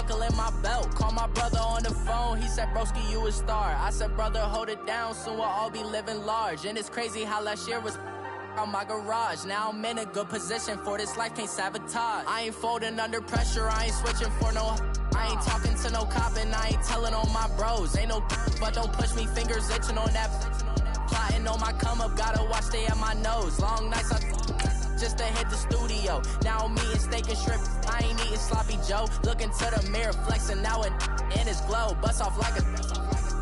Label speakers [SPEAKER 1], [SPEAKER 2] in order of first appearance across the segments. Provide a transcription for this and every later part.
[SPEAKER 1] buckling my belt. Call my brother on the phone, he said, broski, you a star. I said, brother, hold it down, soon we'll all be living large. And it's crazy how last year was on my garage. Now I'm in a good position for this life, can't sabotage. I ain't folding under pressure, I ain't switching for no. I ain't talking to no cop and I ain't telling on my bros. Ain't no but don't push me, fingers itching on that. Plotting on my come up, gotta watch stay at my nose. Long nights I just to hit the studio. Now I'm eating steak and shrimp, I ain't eating sloppy Joe. Looking to the mirror, flexing now and in his glow. Bust off like a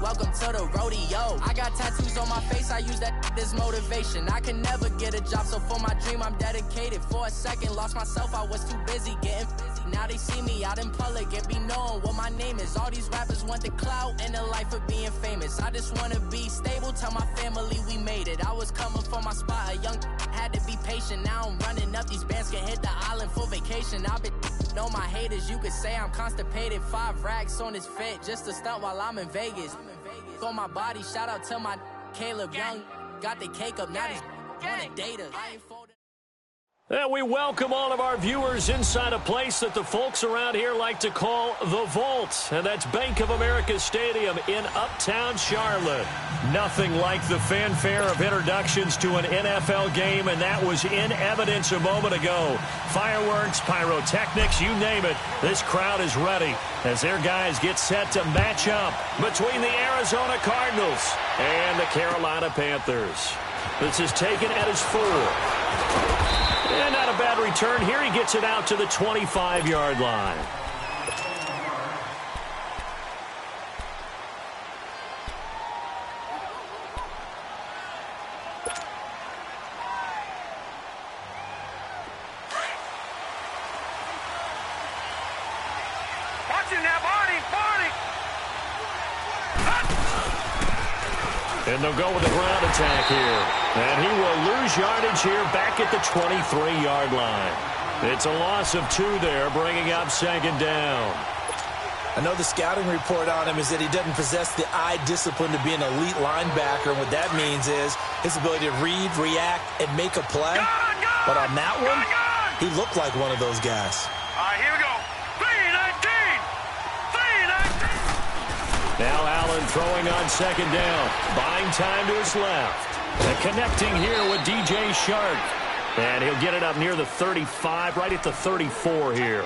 [SPEAKER 1] welcome to the rodeo. I got tattoos on my face, I use that as motivation. I can never get a job, so for my dream I'm dedicated. For a second, lost myself, I was too busy getting busy. Now they see me out in public and be knowing what my name is. All these rappers want the clout and the life of being famous. I just wanna be stable, tell my family we made it. I was coming for my spot, a young had to be patient. Now I'm running up, these bands can hit the island for vacation. I've been know my haters, you could say I'm constipated. 5 racks on his fit, just to stunt while I'm in Vegas. On my body, shout out to my Caleb Young. Got the cake up, now he's on a data. I ain't folding.
[SPEAKER 2] And we welcome all of our viewers inside a place that the folks around here like to call the Vault. And that's Bank of America Stadium in Uptown Charlotte. Nothing like the fanfare of introductions to an NFL game, and that was in evidence a moment ago. Fireworks, pyrotechnics, you name it. This crowd is ready as their guys get set to match up between the Arizona Cardinals and the Carolina Panthers. This is taken at his 4. And not a bad return here. He gets it out to the 25-yard line.
[SPEAKER 3] Watch it now, Barney!
[SPEAKER 2] And they'll go with a ground attack here. And he will lose yardage here back at the 23-yard line. It's a loss of 2 there, bringing up second down.
[SPEAKER 4] I know the scouting report on him is that he doesn't possess the eye discipline to be an elite linebacker. And what that means is his ability to read, react, and make a play. But on that one, he looked like one of those guys.
[SPEAKER 3] All right, here we go. 3-19.
[SPEAKER 2] Now Allen throwing on second down. Buying time to his left. And connecting here with DJ Shark. And he'll get it up near the 35, right at the 34 here.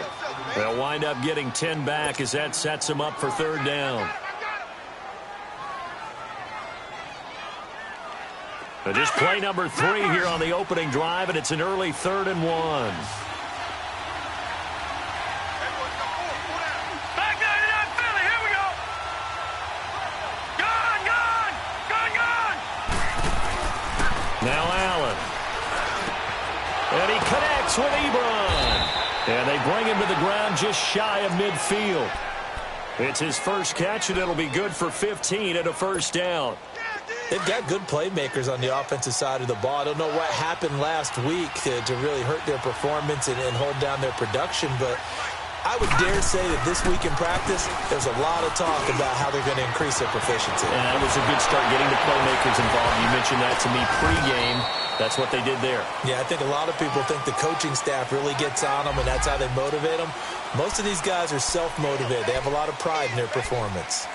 [SPEAKER 2] They'll wind up getting 10 back as that sets him up for third down. And just play number 3 here on the opening drive, and it's an early 3rd and 1. Now Allen. And he connects with Ebron. And they bring him to the ground just shy of midfield. It's his first catch, and it'll be good for 15 and a first down.
[SPEAKER 4] They've got good playmakers on the offensive side of the ball. I don't know what happened last week to really hurt their performance and hold down their production, but I would dare say that this week in practice, there's a lot of talk about how they're going to increase their proficiency.
[SPEAKER 2] And that was a good start getting the playmakers involved. You mentioned that to me pregame. That's what they did there.
[SPEAKER 4] Yeah, I think a lot of people think the coaching staff really gets on them, and that's how they motivate them. Most of these guys are self-motivated. They have a lot of pride in their performance.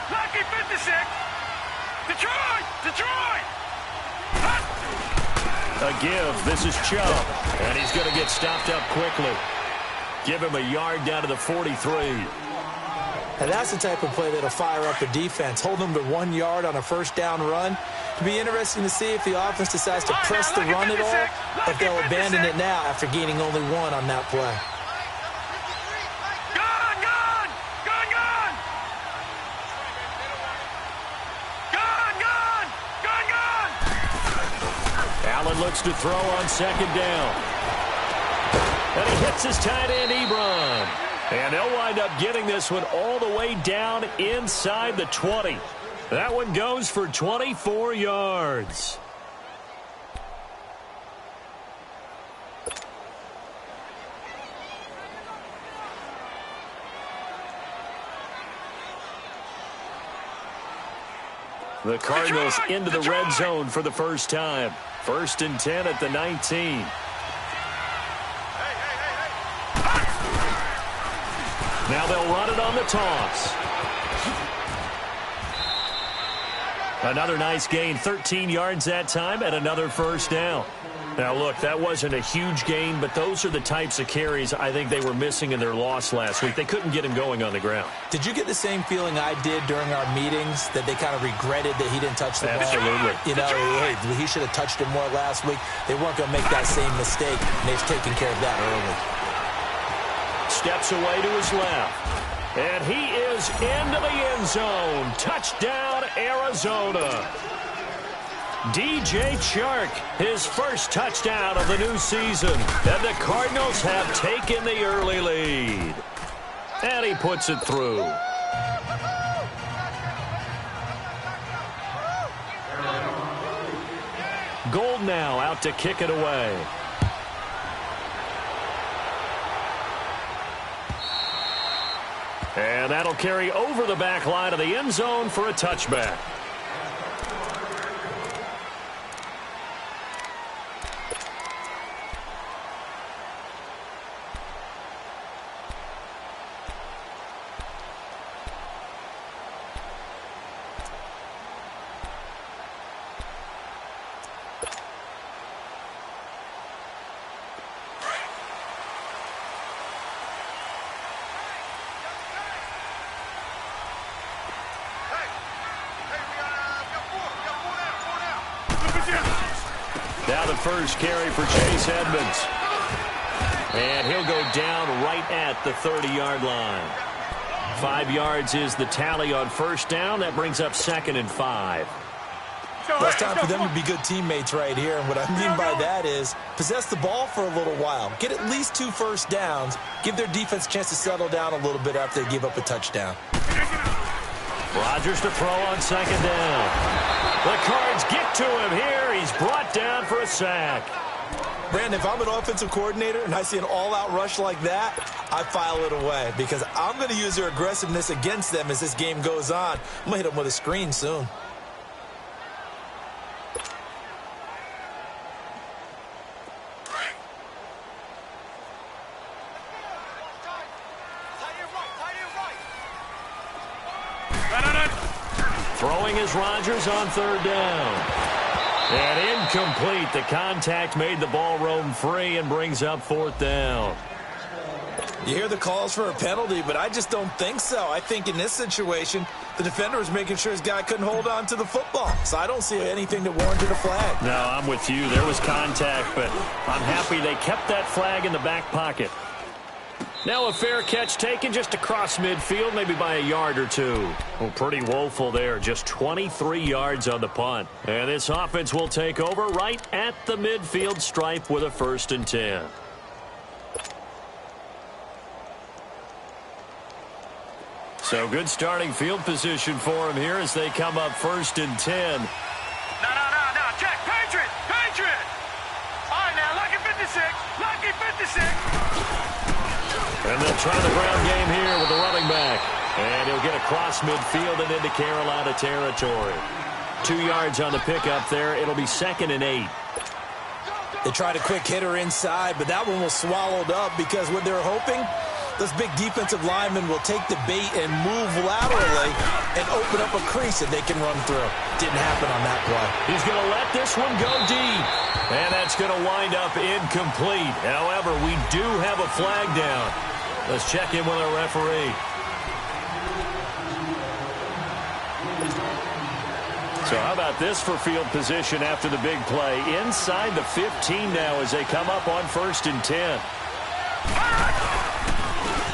[SPEAKER 3] Lucky 56. Detroit.
[SPEAKER 2] A give. This is Chubb. And he's going to get stopped up quickly. Give him a yard down to the 43.
[SPEAKER 4] And that's the type of play that'll fire up the defense. Hold them to 1 yard on a first down run. It'll be interesting to see if the offense decides to press the run at all, or if they'll abandon it now after gaining only 1 on that play.
[SPEAKER 2] Allen looks to throw on second down. And he hits his tight end, Ebron. And they'll wind up getting this one all the way down inside the 20. That one goes for 24 yards. The Cardinals into the red zone for the first time. 1st and 10 at the 19. Now they'll run it on the toss. Another nice gain, 13 yards that time, and another first down. Now, look, that wasn't a huge gain, but those are the types of carries I think they were missing in their loss last week. They couldn't get him going on the ground.
[SPEAKER 4] Did you get the same feeling I did during our meetings, that they kind of regretted that he didn't touch the ball?
[SPEAKER 2] Absolutely.
[SPEAKER 4] You know, hey, he should have touched it more last week. They weren't going to make that same mistake, and they've taken care of that early.
[SPEAKER 2] Steps away to his left. And he is into the end zone. Touchdown, Arizona. DJ Chark, his first touchdown of the new season. And the Cardinals have taken the early lead. And he puts it through. Gold now out to kick it away. And that'll carry over the back line of the end zone for a touchback. Now the first carry for Chase Edmonds. And he'll go down right at the 30-yard line. 5 yards is the tally on first down. That brings up 2nd and 5.
[SPEAKER 4] Well, it's time for them to be good teammates right here. And what I mean by that is possess the ball for a little while. Get at least 2 first downs. Give their defense a chance to settle down a little bit after they give up a touchdown.
[SPEAKER 2] Rodgers to throw on 2nd down. The Cards get to him here. He's brought down for a sack.
[SPEAKER 4] Brandon, if I'm an offensive coordinator and I see an all-out rush like that, I file it away because I'm going to use their aggressiveness against them as this game goes on. I'm going to hit them with a screen soon.
[SPEAKER 2] Throwing is Rodgers on 3rd down. And incomplete. The contact made the ball roam free and brings up 4th down.
[SPEAKER 4] You hear the calls for a penalty, but I just don't think so. I think in this situation, the defender was making sure his guy couldn't hold on to the football. So I don't see anything that warranted a flag.
[SPEAKER 2] No, I'm with you. There was contact, but I'm happy they kept that flag in the back pocket. Now a fair catch taken just across midfield, maybe by a yard or 2. Well, pretty woeful there. Just 23 yards on the punt. And this offense will take over right at the midfield stripe with a 1st and 10. So good starting field position for him here as they come up 1st and 10.
[SPEAKER 3] No. Check. Patriot. All right, now, lucky 56. Lucky 56.
[SPEAKER 2] And they'll try the ground game here with the running back. And he'll get across midfield and into Carolina territory. 2 yards on the pickup there. It'll be 2nd and 8.
[SPEAKER 4] They tried a quick hitter inside, but that one was swallowed up because what they're hoping, those big defensive linemen will take the bait and move laterally and open up a crease that they can run through. Didn't happen on that play.
[SPEAKER 2] He's going to let this one go deep. And that's going to wind up incomplete. However, we do have a flag down. Let's check in with our referee. So how about this for field position after the big play? Inside the 15 now as they come up on 1st and 10.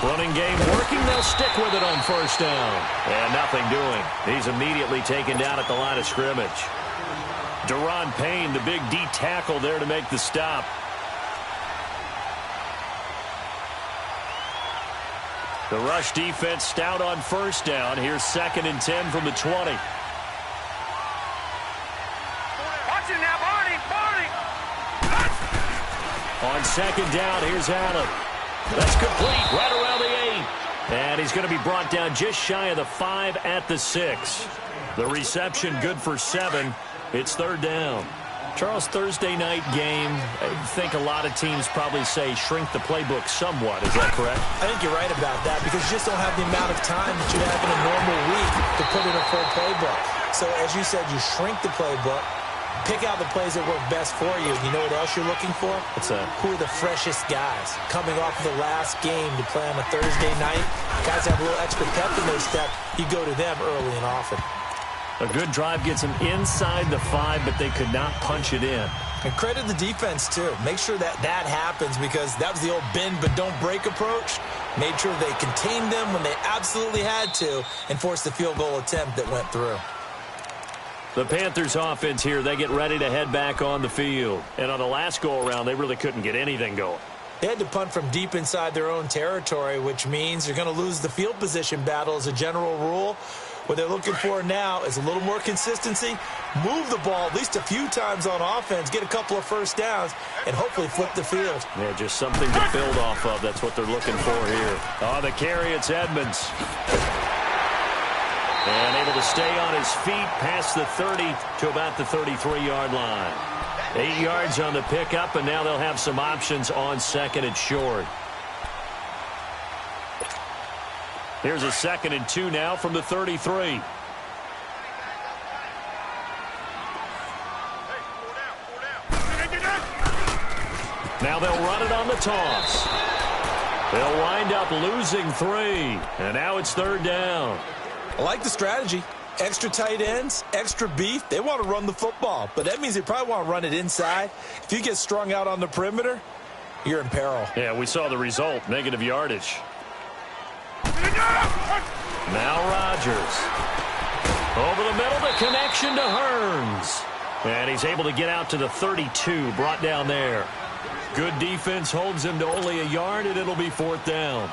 [SPEAKER 2] Running game working. They'll stick with it on 1st down. And nothing doing. He's immediately taken down at the line of scrimmage. Deron Payne, the big D tackle there to make the stop. The rush defense stout on 1st down. Here's 2nd and 10 from the 20.
[SPEAKER 3] Watch it now, Barney.
[SPEAKER 2] On 2nd down, here's Allen. That's complete right around the 8. And he's going to be brought down just shy of the 5 at the 6. The reception good for 7. It's third down. Charles, Thursday night game, I think a lot of teams probably say shrink the playbook somewhat. Is that correct?
[SPEAKER 4] I think you're right about that because you just don't have the amount of time that you have in a normal week to put in a full playbook. So as you said, you shrink the playbook, pick out the plays that work best for you. You know what else you're looking for?
[SPEAKER 2] What's that?
[SPEAKER 4] Who are the freshest guys coming off of the last game to play on a Thursday night? Guys have a little extra pep in their step. You go to them early and often.
[SPEAKER 2] A good drive gets them inside the 5, but they could not punch it in.
[SPEAKER 4] And credit the defense, too. Make sure that happens because that was the old bend but don't break approach. Made sure they contained them when they absolutely had to and forced the field goal attempt that went through.
[SPEAKER 2] The Panthers offense here, they get ready to head back on the field. And on the last go-around, they really couldn't get anything going.
[SPEAKER 4] They had to punt from deep inside their own territory, which means you're going to lose the field position battle as a general rule. What they're looking for now is a little more consistency, move the ball at least a few times on offense, get a couple of first downs, and hopefully flip the field.
[SPEAKER 2] Yeah, just something to build off of. That's what they're looking for here. On the carry, it's Edmonds. And able to stay on his feet past the 30 to about the 33-yard line. 8 yards on the pickup, and now they'll have some options on second and short. Here's a 2nd and 2 now from the 33. Now they'll run it on the toss. They'll wind up losing 3. And now it's third down.
[SPEAKER 4] I like the strategy. Extra tight ends, extra beef. They want to run the football, but that means they probably want to run it inside. If you get strung out on the perimeter, you're in peril.
[SPEAKER 2] Yeah, we saw the result, negative yardage. Now Rodgers. Over the middle, the connection to Hearns. And he's able to get out to the 32, brought down there. Good defense holds him to only a yard, and it'll be fourth down.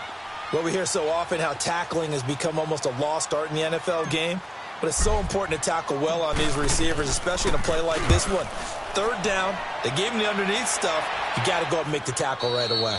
[SPEAKER 4] Well, we hear so often how tackling has become almost a lost art in the NFL game. But it's so important to tackle well on these receivers, especially in a play like this one. Third down, they gave him the underneath stuff. You got to go up and make the tackle right away.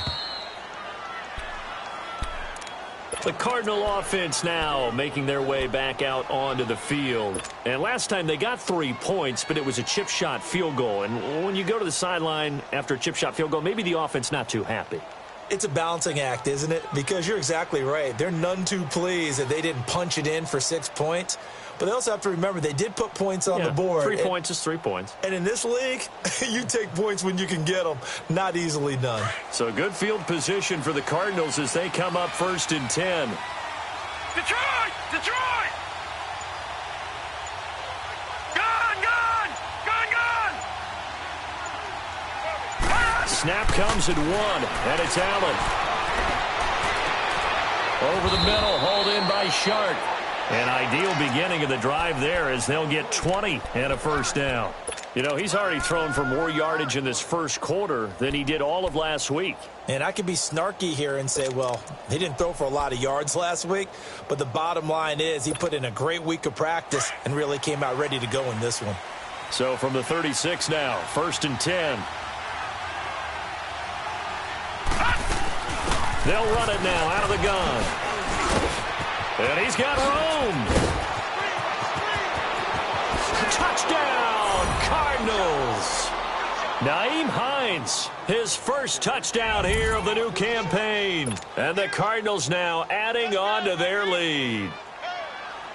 [SPEAKER 2] The Cardinal offense now making their way back out onto the field. And last time they got 3 points, but it was a chip shot field goal. And when you go to the sideline after a chip shot field goal, maybe the offense not too happy.
[SPEAKER 4] It's a balancing act, isn't it? Because you're exactly right. They're none too pleased that they didn't punch it in for 6 points. But they also have to remember they did put points on the board.
[SPEAKER 2] 3 points is 3 points.
[SPEAKER 4] And in this league, you take points when you can get them. Not easily done.
[SPEAKER 2] So good field position for the Cardinals as they come up 1st and 10.
[SPEAKER 3] Detroit! Detroit! Gun! Gun! Gun! Gun!
[SPEAKER 2] Snap comes at 1, and it's Allen. Over the middle, hauled in by Shark. An ideal beginning of the drive there as they'll get 20 and a first down. You know, he's already thrown for more yardage in this first quarter than he did all of last week.
[SPEAKER 4] And I could be snarky here and say, well, he didn't throw for a lot of yards last week, but the bottom line is he put in a great week of practice and really came out ready to go in this one.
[SPEAKER 2] So from the 36 now, 1st and 10. They'll run it now out of the gun. And he's got room. Touchdown, Cardinals. Nyheim Hines, his first touchdown here of the new campaign. And the Cardinals now adding on to their lead.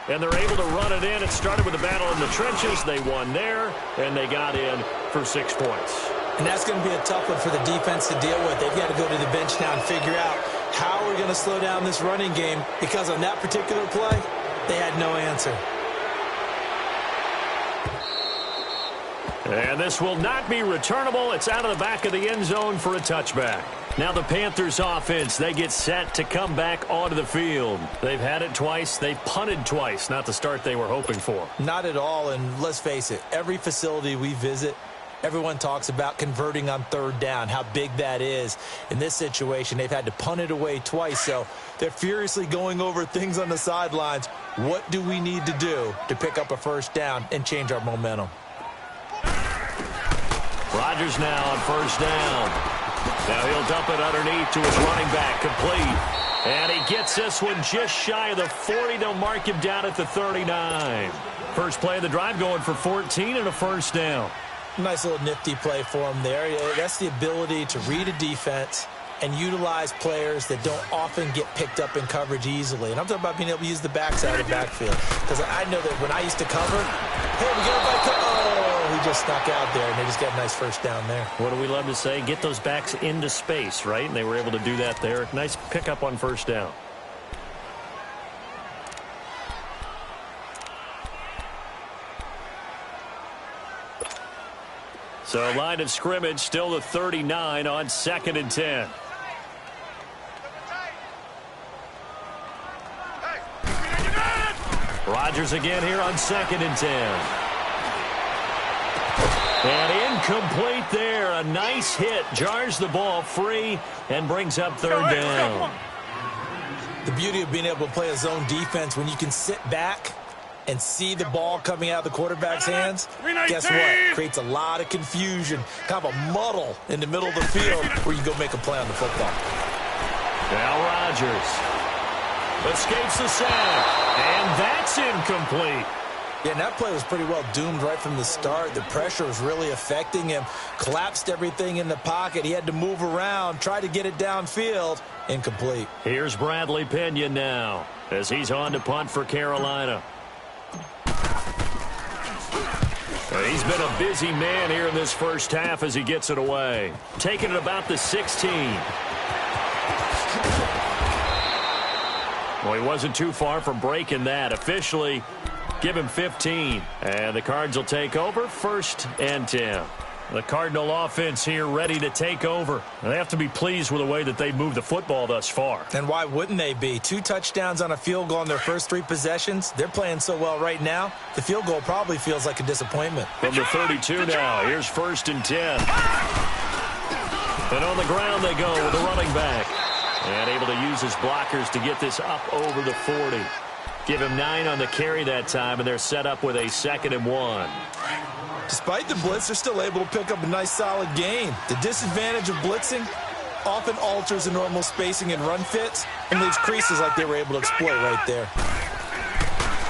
[SPEAKER 2] And they're able to run it in. It started with a battle in the trenches. They won there, and they got in for 6 points.
[SPEAKER 4] And that's going to be a tough one for the defense to deal with. They've got to go to the bench now and figure out how we're going to slow down this running game, because on that particular play, they had no answer.
[SPEAKER 2] And this will not be returnable. It's out of the back of the end zone for a touchback. Now the Panthers offense, they get set to come back onto the field. They've had it twice. They've punted twice. Not the start they were hoping for.
[SPEAKER 4] Not at all, and let's face it, every facility we visit, everyone talks about converting on third down, how big that is. In this situation, they've had to punt it away twice, so they're furiously going over things on the sidelines. What do we need to do to pick up a first down and change our momentum?
[SPEAKER 2] Rodgers now on first down. Now he'll dump it underneath to his running back, complete. And he gets this one just shy of the 40. They'll mark him down at the 39. First play of the drive going for 14 and a first down.
[SPEAKER 4] Nice little nifty play for him there. That's the ability to read a defense and utilize players that don't often get picked up in coverage easily. And I'm talking about being able to use the backside of the backfield. Because I know that when I used to cover, hey, we got a oh, he just snuck out there, and they just got a nice first down there.
[SPEAKER 2] What do we love to say? Get those backs into space, right? And they were able to do that there. Nice pickup on first down. So line of scrimmage still the 39 on 2nd and 10. Rodgers again here on 2nd and 10. And incomplete there. A nice hit. Jars the ball free and brings up 3rd down.
[SPEAKER 4] The beauty of being able to play a zone defense when you can sit back and see the ball coming out of the quarterback's hands, guess what? Creates a lot of confusion, kind of a muddle in the middle of the field where you can go make a play on the football.
[SPEAKER 2] Now Rodgers escapes the sack, and that's incomplete.
[SPEAKER 4] Yeah, and that play was pretty well doomed right from the start. The pressure was really affecting him. Collapsed everything in the pocket. He had to move around, try to get it downfield. Incomplete.
[SPEAKER 2] Here's Bradley Pinion now as he's on to punt for Carolina. He's been a busy man here in this first half as he gets it away. Taking it about the 16. Well, he wasn't too far from breaking that. Officially, give him 15. And the Cards will take over 1st and 10. The Cardinal offense here ready to take over. They have to be pleased with the way that they've moved the football thus far.
[SPEAKER 4] And why wouldn't they be? 2 touchdowns on a field goal on their first 3 possessions. They're playing so well right now, the field goal probably feels like a disappointment.
[SPEAKER 2] From the 32 now, here's 1st and 10. And on the ground they go with the running back. And able to use his blockers to get this up over the 40. Give him 9 on the carry that time, and they're set up with a 2nd and 1.
[SPEAKER 4] Despite the blitz, they're still able to pick up a nice solid gain. The disadvantage of blitzing often alters the normal spacing and run fits and leaves creases like they were able to exploit right there.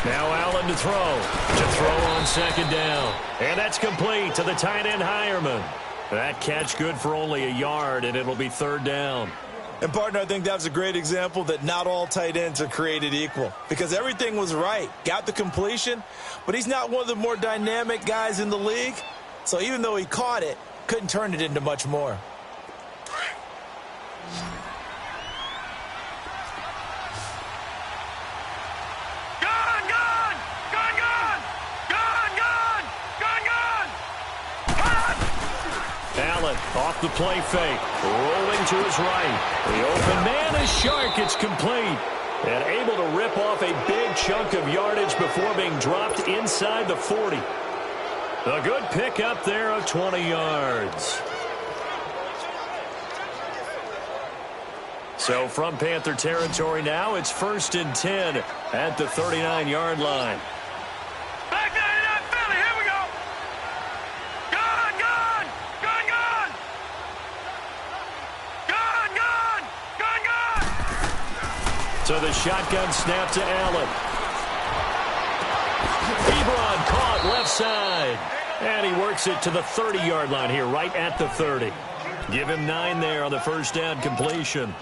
[SPEAKER 2] Now Allen to throw on 2nd down. And that's complete to the tight end Hireman. That catch good for only a yard, and it'll be 3rd down.
[SPEAKER 4] And, partner, I think that was a great example that not all tight ends are created equal because everything was right. Got the completion, but he's not one of the more dynamic guys in the league. So even though he caught it, couldn't turn it into much more.
[SPEAKER 2] Allen off the play fake, rolling to his right. The open man is Shark. It's complete. And able to rip off a big chunk of yardage before being dropped inside the 40. A good pick up there of 20 yards. So from Panther territory now, it's 1st and 10 at the 39-yard line. So the shotgun snap to Allen. Ebron caught left side. And he works it to the 30-yard line here, right at the 30. Give him 9 there on the first down completion.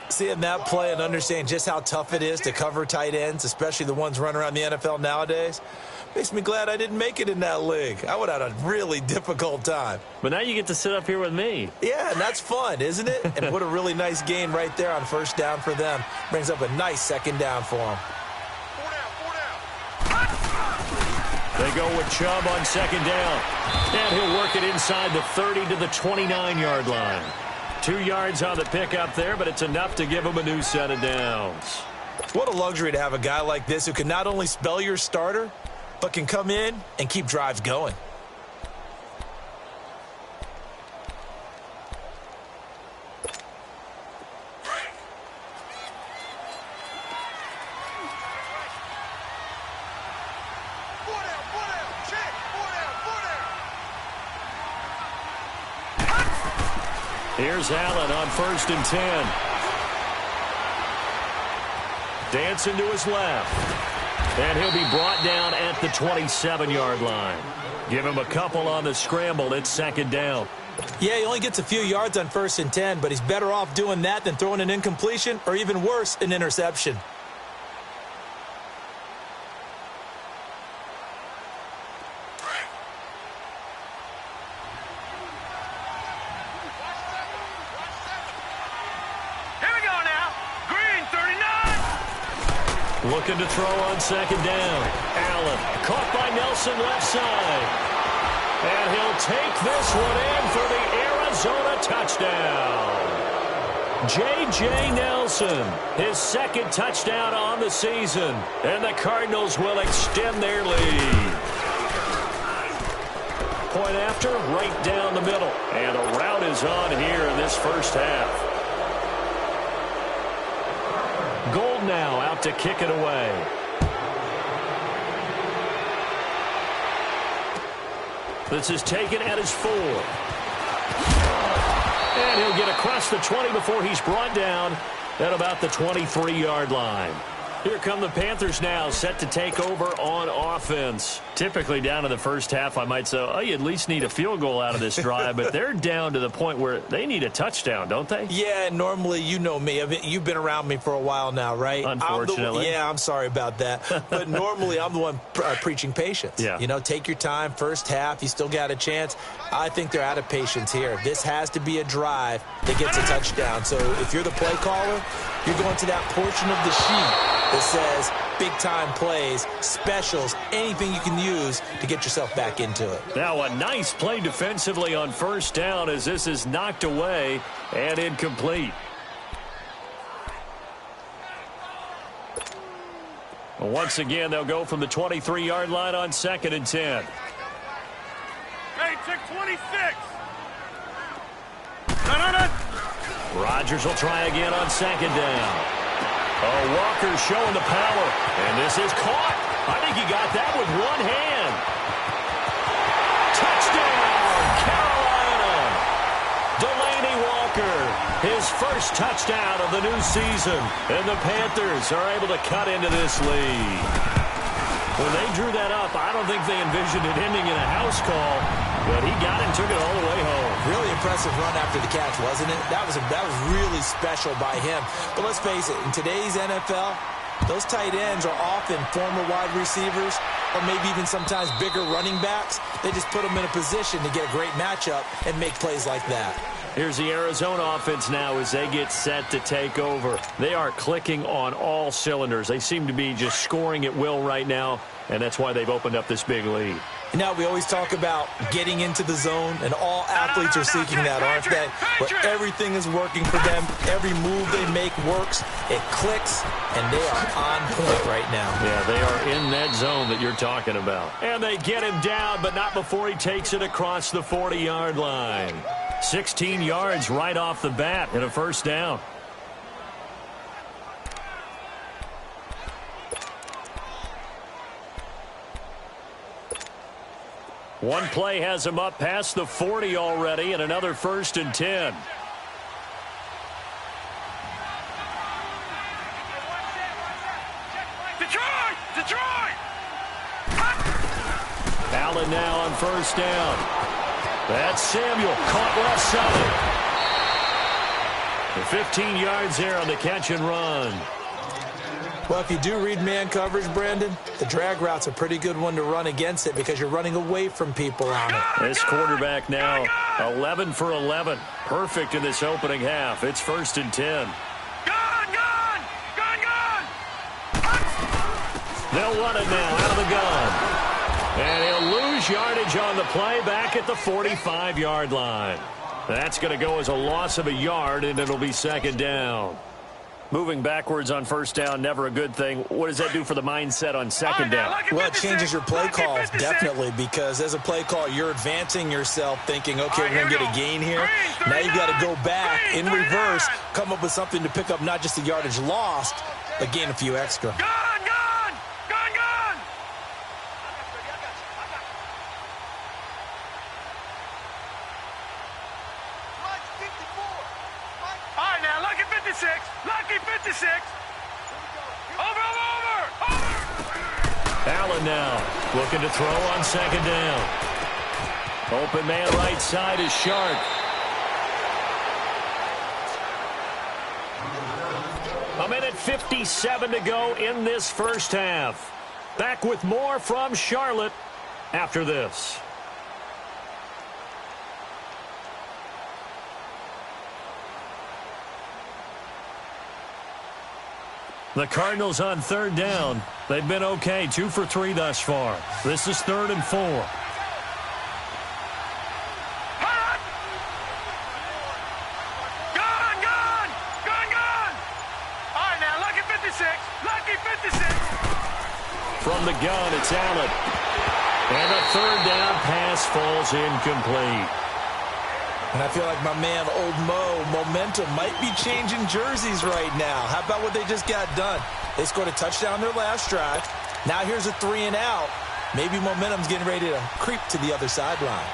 [SPEAKER 4] Seeing that play and understanding just how tough it is to cover tight ends, especially the ones running around the NFL nowadays, makes me glad I didn't make it in that league. I would have had a really difficult time.
[SPEAKER 2] But now you get to sit up here with me.
[SPEAKER 4] Yeah, and that's fun, isn't it? And what a really nice gain right there on first down for them. Brings up a nice 2nd down for them.
[SPEAKER 2] They go with Chubb on 2nd down. And he'll work it inside the 30 to the 29-yard line. 2 yards on the pickup there, but it's enough to give him a new set of downs.
[SPEAKER 4] What a luxury to have a guy like this who can not only spell your starter, but can come in and keep drives going.
[SPEAKER 2] Here's Allen on 1st and 10. Dancing to his left. And he'll be brought down at the 27-yard line. Give him a couple on the scramble. It's second down.
[SPEAKER 4] Yeah, he only gets a few yards on 1st and 10, but he's better off doing that than throwing an incompletion or even worse, an interception.
[SPEAKER 2] Looking to throw on second down. Allen caught by Nelson left side. And he'll take this one in for the Arizona touchdown. J.J. Nelson, his second touchdown on the season. And the Cardinals will extend their lead. Point after, right down the middle. And a rout is on here in this first half. Gold now out to kick it away. This is taken at his 4. And he'll get across the 20 before he's brought down at about the 23-yard line. Here come the Panthers now, set to take over on offense. Typically down to the first half, I might say, oh, you at least need a field goal out of this drive, but they're down to the point where they need a touchdown, don't they?
[SPEAKER 4] Yeah, normally, you know me. You've been around me for a while now, right?
[SPEAKER 2] Unfortunately.
[SPEAKER 4] I'm sorry about that. But normally, I'm the one preaching patience.
[SPEAKER 2] Yeah.
[SPEAKER 4] You know, take your time, first half, you still got a chance. I think they're out of patience here. This has to be a drive that gets a touchdown. So if you're the play caller, you're going to that portion of the sheet that says big-time plays, specials, anything you can use to get yourself back into it.
[SPEAKER 2] Now a nice play defensively on first down as this is knocked away and incomplete. Once again, they'll go from the 23-yard line on 2nd and 10.
[SPEAKER 3] Hey, check 26.
[SPEAKER 2] Rodgers will try again on 2nd down. Oh, Walker showing the power. And this is caught. I think he got that with one hand. Touchdown, Carolina. Delaney Walker, his first touchdown of the new season. And the Panthers are able to cut into this lead. When they drew that up, I don't think they envisioned it ending in a house call, but he got it and took it all the way home.
[SPEAKER 4] Really impressive run after the catch, wasn't it? That was really special by him. But let's face it, in today's NFL, those tight ends are often former wide receivers or maybe even sometimes bigger running backs. They just put them in a position to get a great matchup and make plays like that.
[SPEAKER 2] Here's the Arizona offense now as they get set to take over. They are clicking on all cylinders. They seem to be just scoring at will right now, and that's why they've opened up this big lead.
[SPEAKER 4] Now, we always talk about getting into the zone, and all athletes are seeking that, aren't they? But everything is working for them. Every move they make works. It clicks, and they are on point right now.
[SPEAKER 2] Yeah, they are in that zone that you're talking about. And they get him down, but not before he takes it across the 40-yard line. 16 yards right off the bat and a first down. One play has him up past the 40 already and another 1st and 10.
[SPEAKER 3] Detroit!
[SPEAKER 2] Allen now on first down. That's Samuel caught left side. 15 yards there on the catch and run.
[SPEAKER 4] Well, if you do read man coverage, Brandon, the drag route's a pretty good one to run against it because you're running away from people on it.
[SPEAKER 2] This quarterback now 11 for 11. Perfect in this opening half. It's 1st and 10.
[SPEAKER 3] Gone!
[SPEAKER 2] They'll run it now out of the gun. And he'll lose yardage on the play back at the 45-yard line. That's going to go as a loss of a yard, and it'll be 2nd down. Moving backwards on first down, never a good thing. What does that do for the mindset on 2nd down?
[SPEAKER 4] Well, it changes your play calls, definitely, because as a play call, you're advancing yourself thinking, okay, we're going to get a gain here. Now you've got to go back in reverse, come up with something to pick up not just the yardage lost, but gain a few extra.
[SPEAKER 3] Gone! Lucky 56.
[SPEAKER 2] Allen now looking to throw on second down. Open man right side is Sharp. A minute 57 to go in this first half. Back with more from Charlotte after this. The Cardinals on third down. They've been okay, 2 for 3 thus far. This is 3rd and 4. From the gun, it's Allen. And a third down pass falls incomplete.
[SPEAKER 4] And I feel like my man, Old Mo, momentum might be changing jerseys right now. How about what they just got done? They scored a touchdown their last drive. Now here's a 3 and out. Maybe momentum's getting ready to creep to the other sideline.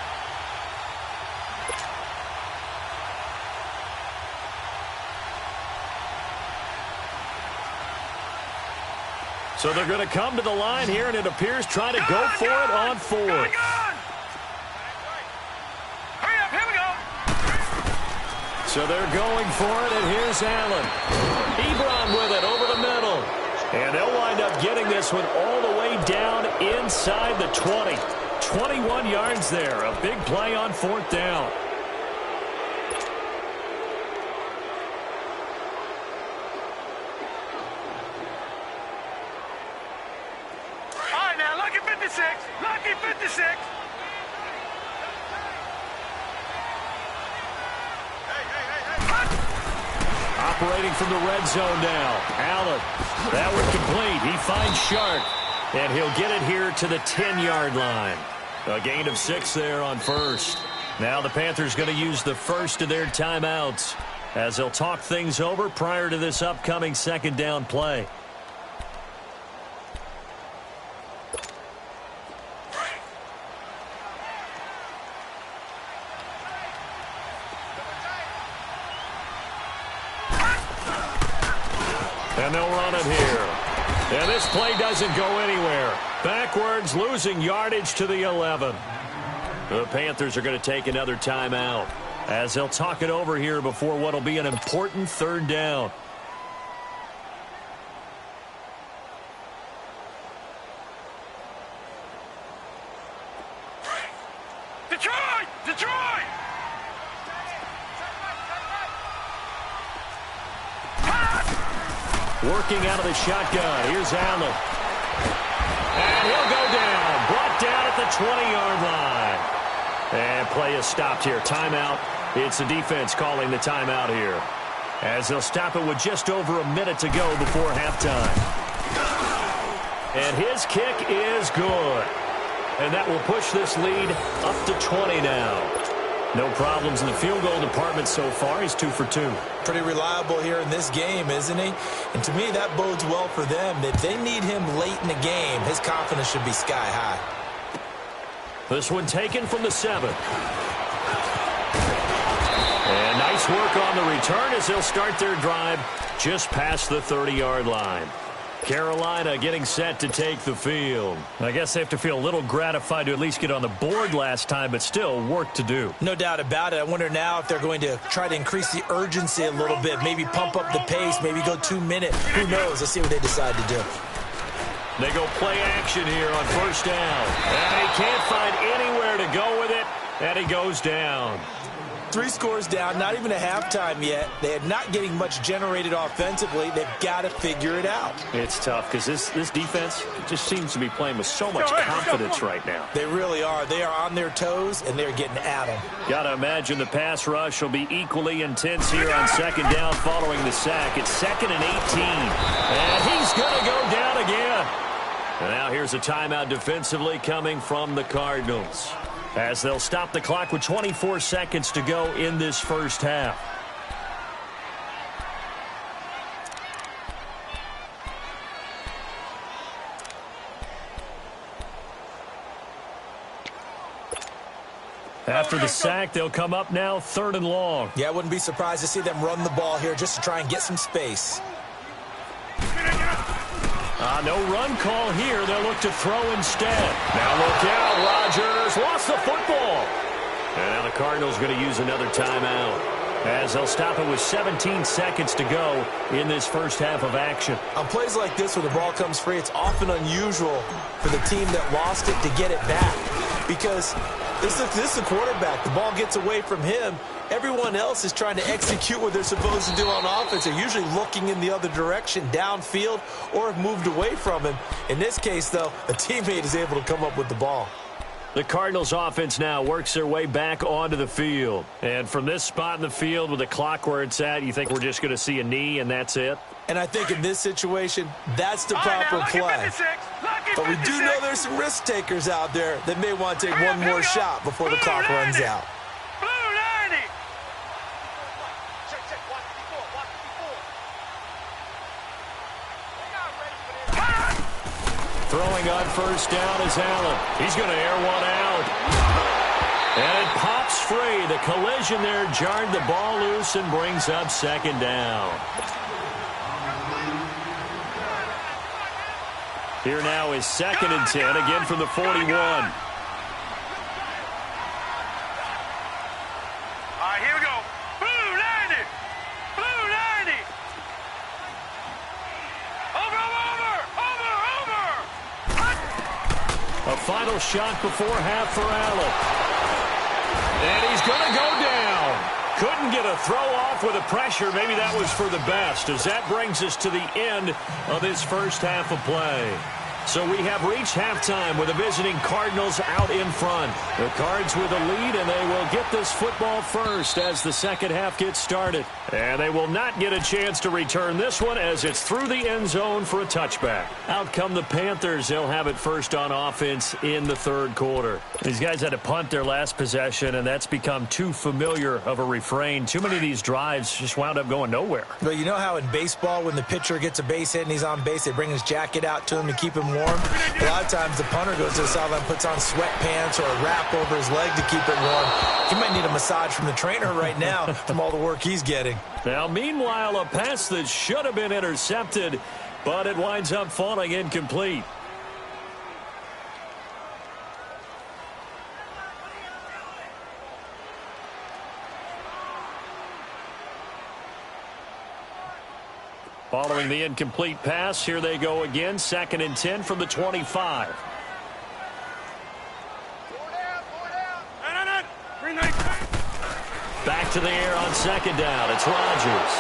[SPEAKER 2] So they're going to come to the line here, and it appears trying to go for it on 4th.
[SPEAKER 3] Hurry up, here we go.
[SPEAKER 2] So they're going for it, and here's Allen. Ebron with it over the middle. And they'll wind up getting this one all the way down inside the 20. 21 yards there. A big play on 4th down.
[SPEAKER 3] Lucky 56.
[SPEAKER 2] Operating from the red zone now. Allen. That one complete. He finds Sharp. And he'll get it here to the 10-yard line. A gain of 6 there on 1st. Now the Panthers going to use the first of their timeouts as they'll talk things over prior to this upcoming 2nd down play. And they'll run it here. And this play doesn't go anywhere. Backwards, losing yardage to the 11. The Panthers are going to take another timeout as they'll talk it over here before what will be an important 3rd down.
[SPEAKER 3] Detroit! Detroit!
[SPEAKER 2] Working out of the shotgun. Here's Allen. And he'll go down. Brought down at the 20-yard line. And play is stopped here. Timeout. It's the defense calling the timeout here, as they'll stop it with just over a minute to go before halftime. And his kick is good. And that will push this lead up to 20 now. No problems in the field goal department so far. He's 2 for 2.
[SPEAKER 4] Pretty reliable here in this game, isn't he? And to me, that bodes well for them. If they need him late in the game, his confidence should be sky high.
[SPEAKER 2] This one taken from the 7. And nice work on the return as they'll start their drive just past the 30-yard line. Carolina getting set to take the field. I guess they have to feel a little gratified to at least get on the board last time, but still work to do.
[SPEAKER 4] No doubt about it. I wonder now if they're going to try to increase the urgency a little bit, maybe pump up the pace, maybe go 2 minutes. Who knows? Let's see what they decide to do.
[SPEAKER 2] They go play action here on 1st down. And he can't find anywhere to go with it, and he goes down.
[SPEAKER 4] 3 scores down, not even a halftime yet. They are not getting much generated offensively. They've got to figure it out.
[SPEAKER 2] It's tough because this defense just seems to be playing with so much confidence right now.
[SPEAKER 4] They really are. They are on their toes, and they're getting at them.
[SPEAKER 2] Got to imagine the pass rush will be equally intense here on 2nd down following the sack. It's 2nd and 18. And he's going to go down again. And now here's a timeout defensively coming from the Cardinals, as they'll stop the clock with 24 seconds to go in this first half. After the sack, they'll come up now 3rd and long.
[SPEAKER 4] Yeah, I wouldn't be surprised to see them run the ball here just to try and get some space.
[SPEAKER 2] No run call here. They'll look to throw instead. Now look out. Rodgers lost the football. And now the Cardinals going to use another timeout, as they'll stop it with 17 seconds to go in this first half of action.
[SPEAKER 4] On plays like this where the ball comes free, it's often unusual for the team that lost it to get it back, because this is the quarterback. The ball gets away from him. Everyone else is trying to execute what they're supposed to do on offense. They're usually looking in the other direction, downfield, or have moved away from him. In this case, though, a teammate is able to come up with the ball.
[SPEAKER 2] The Cardinals offense now works their way back onto the field. And from this spot in the field with the clock where it's at, you think we're just going to see a knee and that's it?
[SPEAKER 4] And I think in this situation, that's the proper play. But we do know there's some risk takers out there that may want to take one more shot before the clock runs out.
[SPEAKER 2] Throwing on first down is Allen. He's going to air one out. And it pops free. The collision there jarred the ball loose and brings up second down. Here now is 2nd and 10, again from the 41.
[SPEAKER 3] All right, here we go. Blue 90. Blue 90.
[SPEAKER 2] A final shot before half for Allen. And he's going to go down. Couldn't get a throw off with the pressure. Maybe that was for the best, as that brings us to the end of this first half of play. So we have reached halftime with the visiting Cardinals out in front. The Cards with a lead, and they will get this football first as the second half gets started. And they will not get a chance to return this one, as it's through the end zone for a touchback. Out come the Panthers. They'll have it first on offense in the third quarter. These guys had to punt their last possession, and that's become too familiar of a refrain. Too many of these drives just wound up going nowhere.
[SPEAKER 4] Well, you know how in baseball, when the pitcher gets a base hit and he's on base, they bring his jacket out to him to keep him warm? A lot of times the punter goes to the sideline, puts on sweatpants or a wrap over his leg to keep it warm. He might need a massage from the trainer right now from all the work he's getting.
[SPEAKER 2] Now, meanwhile, a pass that should have been intercepted, but it winds up falling incomplete. Following the incomplete pass, here they go again. 2nd and 10 from the 25. Back to the air on 2nd down. It's Rodgers.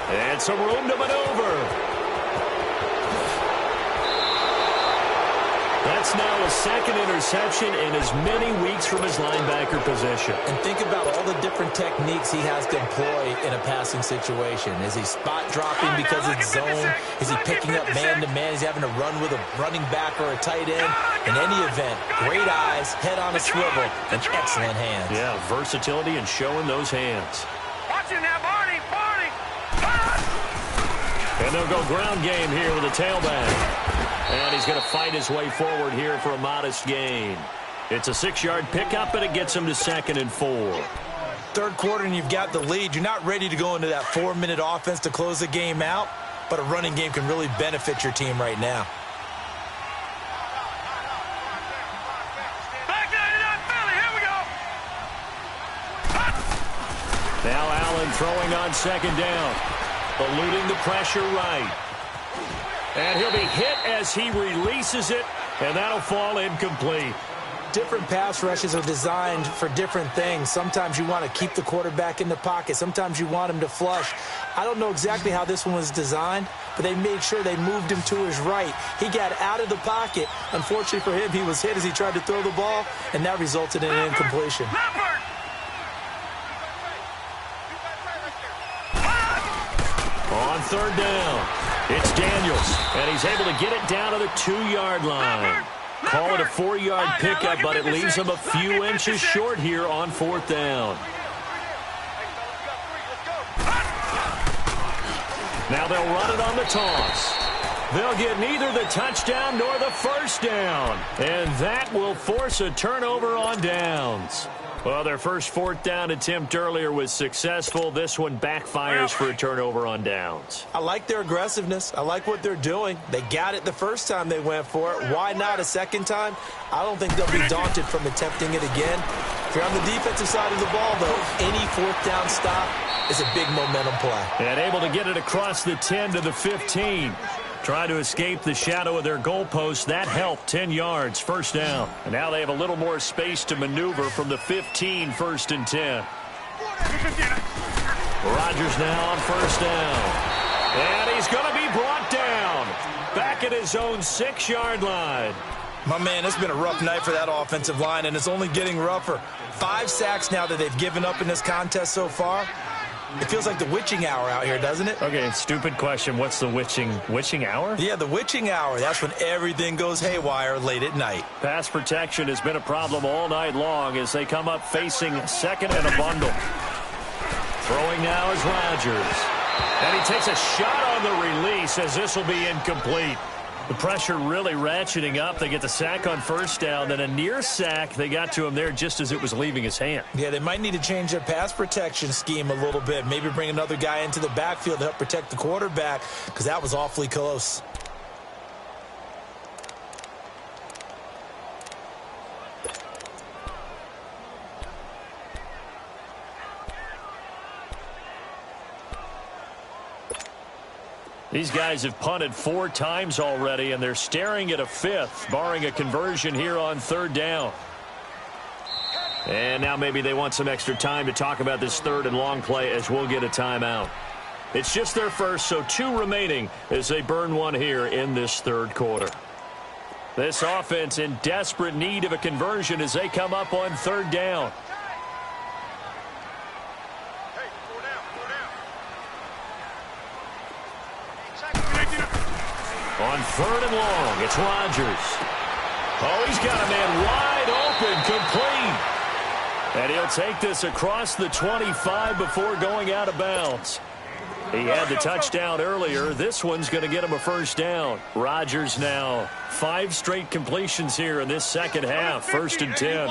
[SPEAKER 2] And some room to maneuver. That's now a 2nd interception in as many weeks from his linebacker position.
[SPEAKER 4] And think about all the different techniques he has to employ in a passing situation. Is he spot dropping because it's zone? Is he picking up man-to-man? Is he having to run with a running back or a tight end? In any event, great eyes, head on a swivel, and excellent hands.
[SPEAKER 2] Yeah, versatility and showing those hands.
[SPEAKER 3] Watch it now, Barney.
[SPEAKER 2] And they'll go ground game here with a tailback. And he's going to fight his way forward here for a modest gain. It's a 6-yard pickup, and it gets him to 2nd and 4.
[SPEAKER 4] Third quarter, and you've got the lead. You're not ready to go into that 4-minute offense to close the game out, but a running game can really benefit your team right now.
[SPEAKER 3] Back 99 Philly, here we go.
[SPEAKER 2] Now Allen throwing on 2nd down. Eluding the pressure right. And he'll be hit as he releases it, and that'll fall incomplete.
[SPEAKER 4] Different pass rushes are designed for different things. Sometimes you want to keep the quarterback in the pocket. Sometimes you want him to flush. I don't know exactly how this one was designed, but they made sure they moved him to his right. He got out of the pocket. Unfortunately for him, he was hit as he tried to throw the ball, and that resulted in an incompletion.
[SPEAKER 2] On 3rd down, it's Daniels, and he's able to get it down to the 2-yard line. Call it a 4-yard pickup, but it leaves him a few inches short here on 4th down. Now they'll run it on the toss. They'll get neither the touchdown nor the first down, and that will force a turnover on downs. Well, their first fourth down attempt earlier was successful. This one backfires for a turnover on downs.
[SPEAKER 4] I like their aggressiveness. I like what they're doing. They got it the first time they went for it. Why not a second time? I don't think they'll be daunted from attempting it again. If you're on the defensive side of the ball, though, any fourth down stop is a big momentum play.
[SPEAKER 2] And able to get it across the 10 to the 15. Trying to escape the shadow of their goalpost. That helped. 10 yards, first down. And now they have a little more space to maneuver from the 15, first and 10. Rodgers now on first down. And he's going to be brought down. Back at his own 6-yard line.
[SPEAKER 4] My man, it's been a rough night for that offensive line, and it's only getting rougher. 5 sacks now that they've given up in this contest so far. It feels like the witching hour out here, doesn't it?
[SPEAKER 2] Okay, stupid question. What's the witching hour?
[SPEAKER 4] Yeah, the witching hour. That's when everything goes haywire late at night.
[SPEAKER 2] Pass protection has been a problem all night long as they come up facing second and a bundle. Throwing now is Rodgers. And he takes a shot on the release as this will be incomplete. The pressure really ratcheting up. They get the sack on first down, then a near sack. They got to him there just as it was leaving his hand.
[SPEAKER 4] Yeah, they might need to change their pass protection scheme a little bit. Maybe bring another guy into the backfield to help protect the quarterback, because that was awfully close.
[SPEAKER 2] These guys have punted 4 times already, and they're staring at a 5th, barring a conversion here on third down. And now maybe they want some extra time to talk about this third and long play as we'll get a timeout. It's just their first, so 2 remaining as they burn one here in this third quarter. This offense in desperate need of a conversion as they come up on third down. On third and long, it's Rodgers. Oh, he's got a man wide open, complete. And he'll take this across the 25 before going out of bounds. He had the touchdown earlier. This one's going to get him a first down. Rodgers now 5 straight completions here in this second half. First and 10.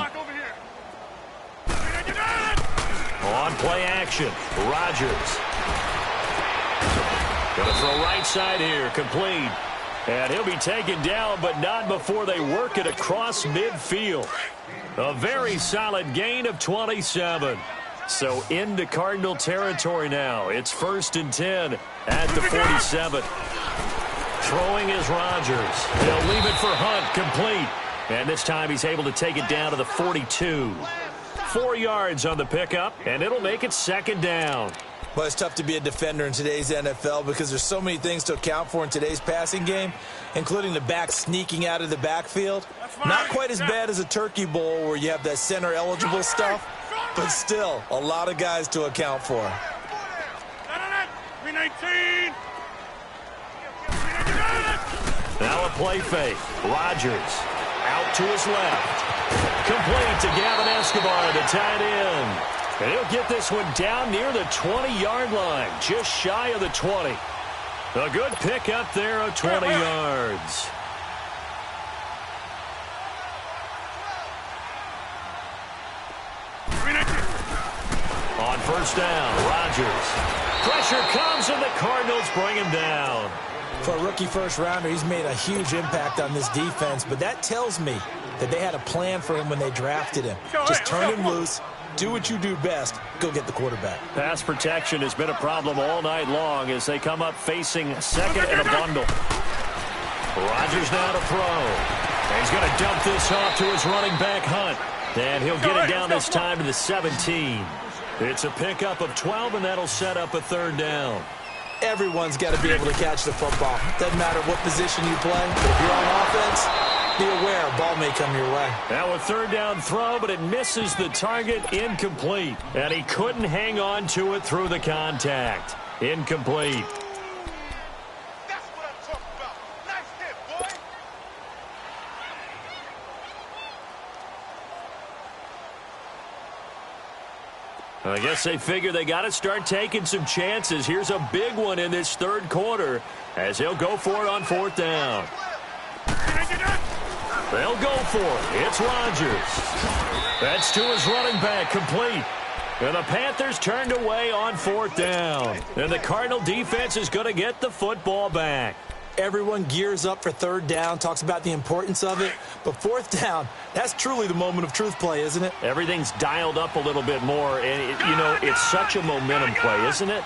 [SPEAKER 2] On play action, Rodgers. Going to throw right side here, complete. And he'll be taken down, but not before they work it across midfield. A very solid gain of 27. So into Cardinal territory now. It's first and 10 at the 47. Throwing is Rodgers. They'll leave it for Hunt, complete. And this time he's able to take it down to the 42. 4 yards on the pickup, and it'll make it second down.
[SPEAKER 4] Well, it's tough to be a defender in today's NFL because there's so many things to account for in today's passing game, including the back sneaking out of the backfield. Not quite as bad as a turkey bowl where you have that center-eligible stuff, but still a lot of guys to account for.
[SPEAKER 2] Now a play fake. Rodgers out to his left. Complete to Gavin Escobar, the tight end. And he'll get this one down near the 20-yard line, just shy of the 20. A good pick up there of 20 yards. On first down, Rodgers. Pressure comes, and the Cardinals bring him down.
[SPEAKER 4] For a rookie first-rounder, he's made a huge impact on this defense, but that tells me that they had a plan for him when they drafted him. Just turn him loose. Do what you do best. Go get the quarterback.
[SPEAKER 2] Pass protection has been a problem all night long as they come up facing second and a bundle. Rodgers now to throw. And he's going to dump this off to his running back, Hunt. And he'll get it down this time to the 17. It's a pickup of 12, and that'll set up a third down.
[SPEAKER 4] Everyone's got to be able to catch the football. Doesn't matter what position you play, but if you're on offense, be aware, ball may come your way.
[SPEAKER 2] Now a third down throw, but it misses the target, incomplete. And he couldn't hang on to it through the contact. Incomplete.
[SPEAKER 3] That's what I'm talking about. Nice hit, boy.
[SPEAKER 2] I guess they figure they got to start taking some chances. Here's a big one in this third quarter as he'll go for it on fourth down. They'll go for it. It's Rodgers. That's to his running back, complete. And the Panthers turned away on 4th down. And the Cardinal defense is going to get the football back.
[SPEAKER 4] Everyone gears up for 3rd down, talks about the importance of it. But 4th down, that's truly the moment of truth play, isn't it?
[SPEAKER 2] Everything's dialed up a little bit more. And, it's such a momentum play, isn't it?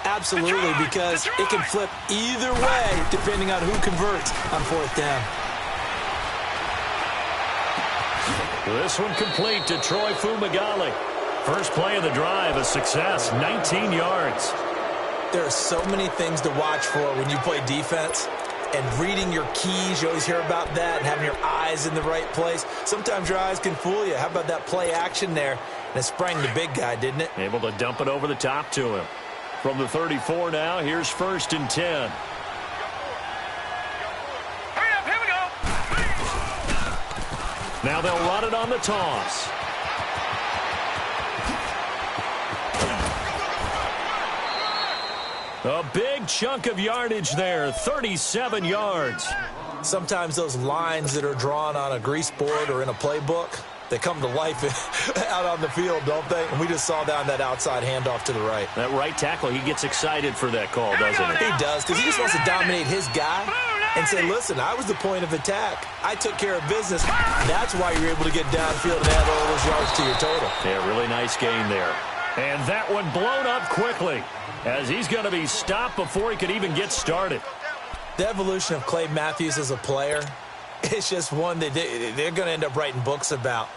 [SPEAKER 4] Absolutely, because it can flip either way depending on who converts on 4th down.
[SPEAKER 2] This one complete to Troy Fumagalli. First play of the drive, a success, 19 yards.
[SPEAKER 4] There are so many things to watch for when you play defense. And reading your keys, you always hear about that, and having your eyes in the right place. Sometimes your eyes can fool you. How about that play action there? And it sprang the big guy, didn't it?
[SPEAKER 2] Able to dump it over the top to him. From the 34 now, here's 1st and 10.
[SPEAKER 3] Hurry up, here we go.
[SPEAKER 2] Now they'll run it on the toss. A big chunk of yardage there, 37 yards.
[SPEAKER 4] Sometimes those lines that are drawn on a grease board or in a playbook, they come to life out on the field, don't they? And we just saw down that outside handoff to the right.
[SPEAKER 2] That right tackle, he gets excited for that call, doesn't he?
[SPEAKER 4] He does, because he just wants to dominate his guy and say, listen, I was the point of attack. I took care of business. That's why you're able to get downfield and add all those yards to your total.
[SPEAKER 2] Yeah, really nice gain there. And that one blown up quickly as he's going to be stopped before he could even get started.
[SPEAKER 4] The evolution of Clay Matthews as a player, it's just one that they're going to end up writing books about.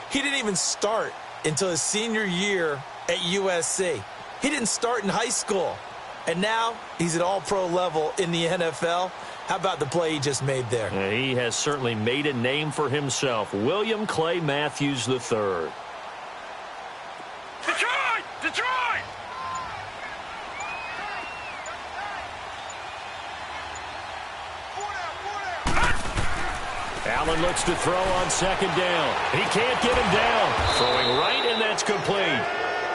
[SPEAKER 4] He didn't even start until his senior year at USC. He didn't start in high school. And now he's at all-pro level in the NFL. How about the play he just made there?
[SPEAKER 2] Yeah, he has certainly made a name for himself. William Clay Matthews III.
[SPEAKER 3] Detroit! Detroit!
[SPEAKER 2] Allen looks to throw on 2nd down. He can't get him down. Throwing right, and that's complete.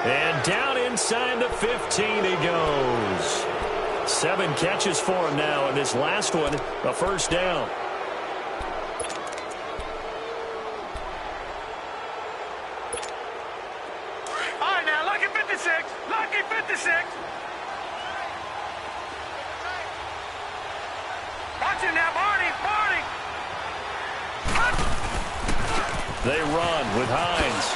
[SPEAKER 2] And down inside the 15 he goes. 7 catches for him now, and this last one, a 1st down.
[SPEAKER 3] All right, now, lucky 56. Lucky 56. Watch it now, Barney. Barney.
[SPEAKER 2] They run with Hines.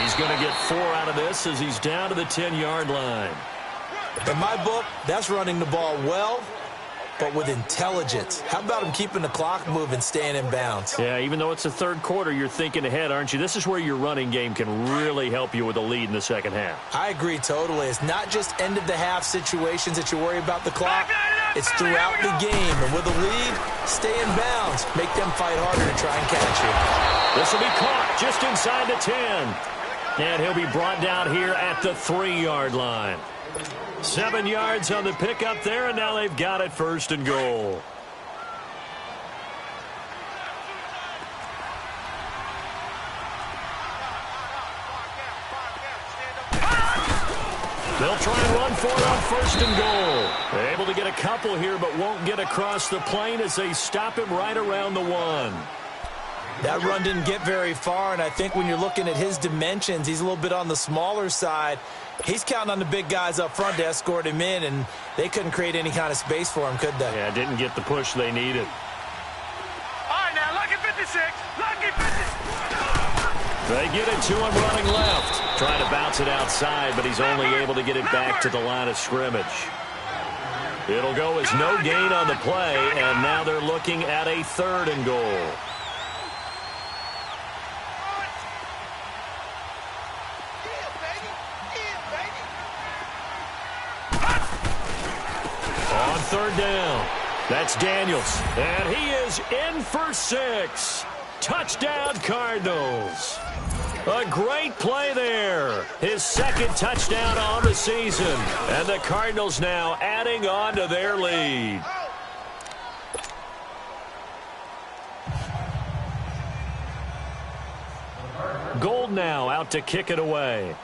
[SPEAKER 2] He's going to get 4 out of this as he's down to the 10-yard line.
[SPEAKER 4] In my book, that's running the ball well, but with intelligence. How about him keeping the clock moving, staying in bounds?
[SPEAKER 2] Yeah, even though it's the 3rd quarter, you're thinking ahead, aren't you? This is where your running game can really help you with a lead in the 2nd half.
[SPEAKER 4] I agree totally. It's not just end-of-the-half situations that you worry about the clock. It's throughout the game. And with a lead, stay in bounds. Make them fight harder to try and catch you.
[SPEAKER 2] This will be caught just inside the 10. And he'll be brought down here at the 3-yard line. 7 yards on the pickup there, and now they've got it 1st and goal. They'll try and run for it on 1st and goal. They're able to get a couple here, but won't get across the plane as they stop him right around the 1.
[SPEAKER 4] That run didn't get very far, and I think when you're looking at his dimensions, he's a little bit on the smaller side. He's counting on the big guys up front to escort him in, and they couldn't create any kind of space for him, could they?
[SPEAKER 2] Yeah, didn't get the push they needed.
[SPEAKER 3] All right, now, lucky 56. Lucky 56.
[SPEAKER 2] They get it to him running left. Trying to bounce it outside, but he's only able to get it back to the line of scrimmage. It'll go as no gain on the play, and now they're looking at a 3rd and goal. On 3rd down, that's Daniels, and he is in for 6. Touchdown, Cardinals. A great play there. His 2nd touchdown on the season, and the Cardinals now adding on to their lead. Gold now out to kick it away.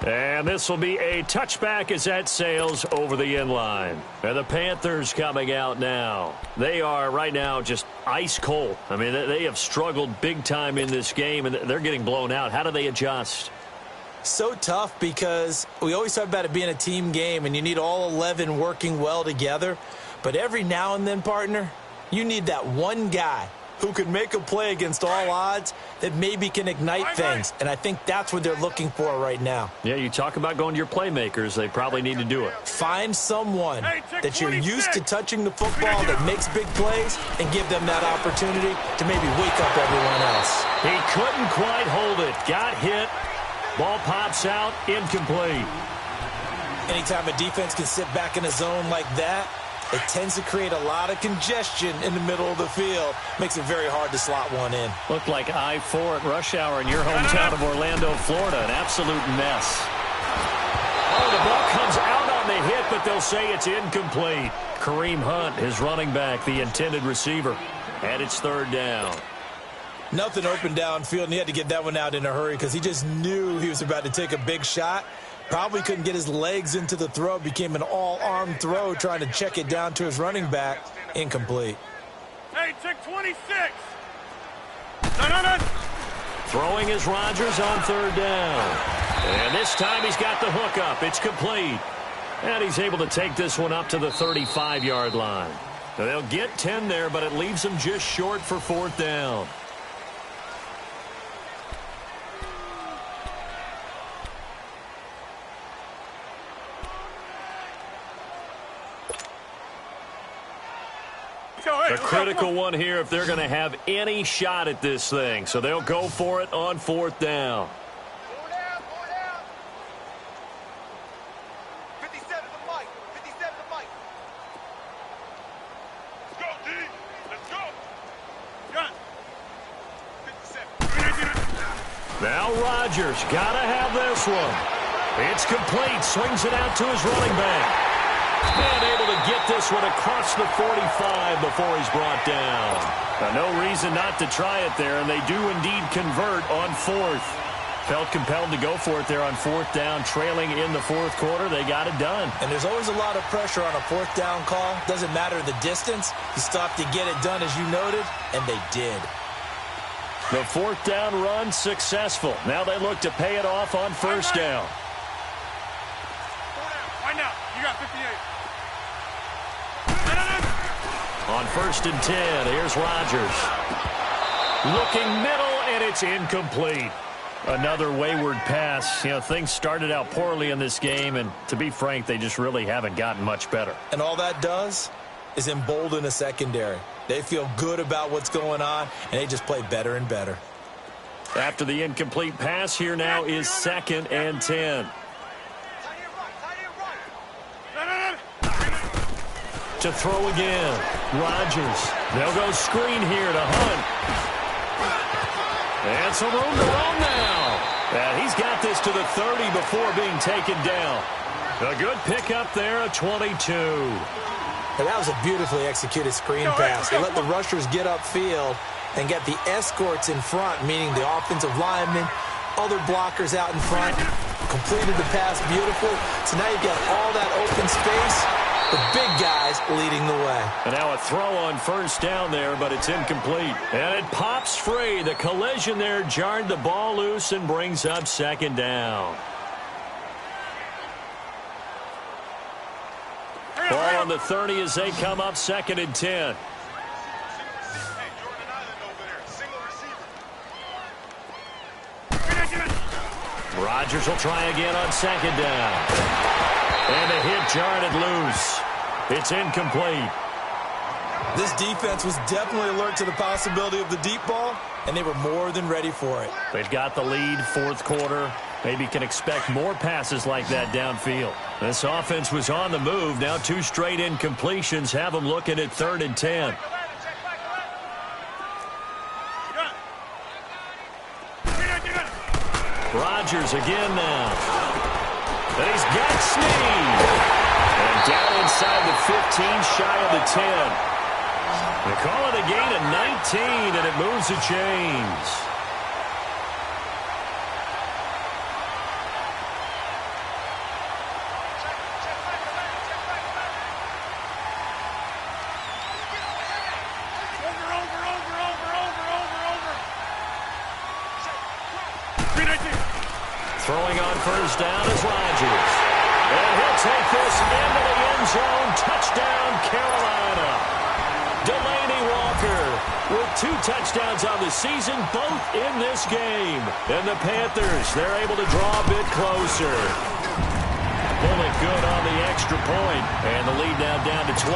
[SPEAKER 2] And this will be a touchback as that sails over the end line. And the Panthers coming out now. They are right now just ice cold. I mean, they have struggled big time in this game, and they're getting blown out. How do they adjust?
[SPEAKER 4] So tough because we always talk about it being a team game, and you need all 11 working well together. But every now and then, partner, you need that one guy who could make a play against all odds that maybe can ignite things. And I think that's what they're looking for right now.
[SPEAKER 2] Yeah, you talk about going to your playmakers. They probably need to do it.
[SPEAKER 4] Find someone that you're used to touching the football that makes big plays and give them that opportunity to maybe wake up everyone else.
[SPEAKER 2] He couldn't quite hold it. Got hit. Ball pops out. Incomplete.
[SPEAKER 4] Anytime a defense can sit back in a zone like that, it tends to create a lot of congestion in the middle of the field. Makes it very hard to slot one in.
[SPEAKER 2] Looked like I-4 at rush hour in your hometown of Orlando, Florida. An absolute mess. Oh, the ball comes out on the hit, but they'll say it's incomplete. Kareem Hunt, his running back, the intended receiver. And it's third down.
[SPEAKER 4] Nothing open downfield, and he had to get that one out in a hurry because he just knew he was about to take a big shot. Probably couldn't get his legs into the throw. Became an all-arm throw trying to check it down to his running back. Incomplete.
[SPEAKER 3] Hey, check 26. No.
[SPEAKER 2] Throwing is Rodgers on third down. And this time he's got the hook up. It's complete. And he's able to take this one up to the 35-yard line. Now, they'll get 10 there, but it leaves them just short for fourth down. A critical one here if they're going to have any shot at this thing. So they'll go for it on fourth down.
[SPEAKER 3] 57 to Mike. 57 to Mike. Let's go, D. Let's go. Gun. 57.
[SPEAKER 2] Now Rodgers got to have this one. It's complete. Swings it out to his running back. And able to get this one across the 45 before he's brought down. No reason not to try it there, and they do indeed convert on fourth. Felt compelled to go for it there on fourth down, trailing in the fourth quarter. They got it done.
[SPEAKER 4] And there's always a lot of pressure on a fourth down call. Doesn't matter the distance. You still have to get it done, as you noted, and they did.
[SPEAKER 2] The fourth down run successful. Now they look to pay it off on first down.
[SPEAKER 3] Right now, you got 58.
[SPEAKER 2] On first and 10, here's Rodgers. Looking middle, and it's incomplete. Another wayward pass. You know, things started out poorly in this game, and to be frank, they just really haven't gotten much better.
[SPEAKER 4] And all that does is embolden a secondary. They feel good about what's going on, and they just play better and better.
[SPEAKER 2] After the incomplete pass, here now is second and 10. To throw again. Rodgers. They'll go screen here to Hunt. And some room to run now. And he's got this to the 30 before being taken down. A good pickup there, a 22.
[SPEAKER 4] And that was a beautifully executed screen pass. They let the rushers get upfield and get the escorts in front, meaning the offensive linemen, other blockers out in front, completed the pass beautiful. So now you've got all that open space. The big guys leading the way.
[SPEAKER 2] And now a throw on first down there, but it's incomplete. And it pops free. The collision there jarred the ball loose and brings up second down. Ball on the 30 as they come up second and 10. Rodgers will try again on second down. And a hit jarred it loose. It's incomplete.
[SPEAKER 4] This defense was definitely alert to the possibility of the deep ball, and they were more than ready for it.
[SPEAKER 2] They've got the lead, fourth quarter. Maybe can expect more passes like that downfield. This offense was on the move. Now two straight incompletions have them looking at third and 10. Rodgers again now. And he's got Snead. And down inside the 15, shy of the 10. They call it a gain of 19, and it moves the chains. Throwing on first down is Rodgers. And he'll take this into the end zone. Touchdown, Carolina. Delaney Walker with 2 touchdowns on the season, both in this game. And the Panthers, they're able to draw a bit closer. Bullet good on the extra point. And the lead now down to 20.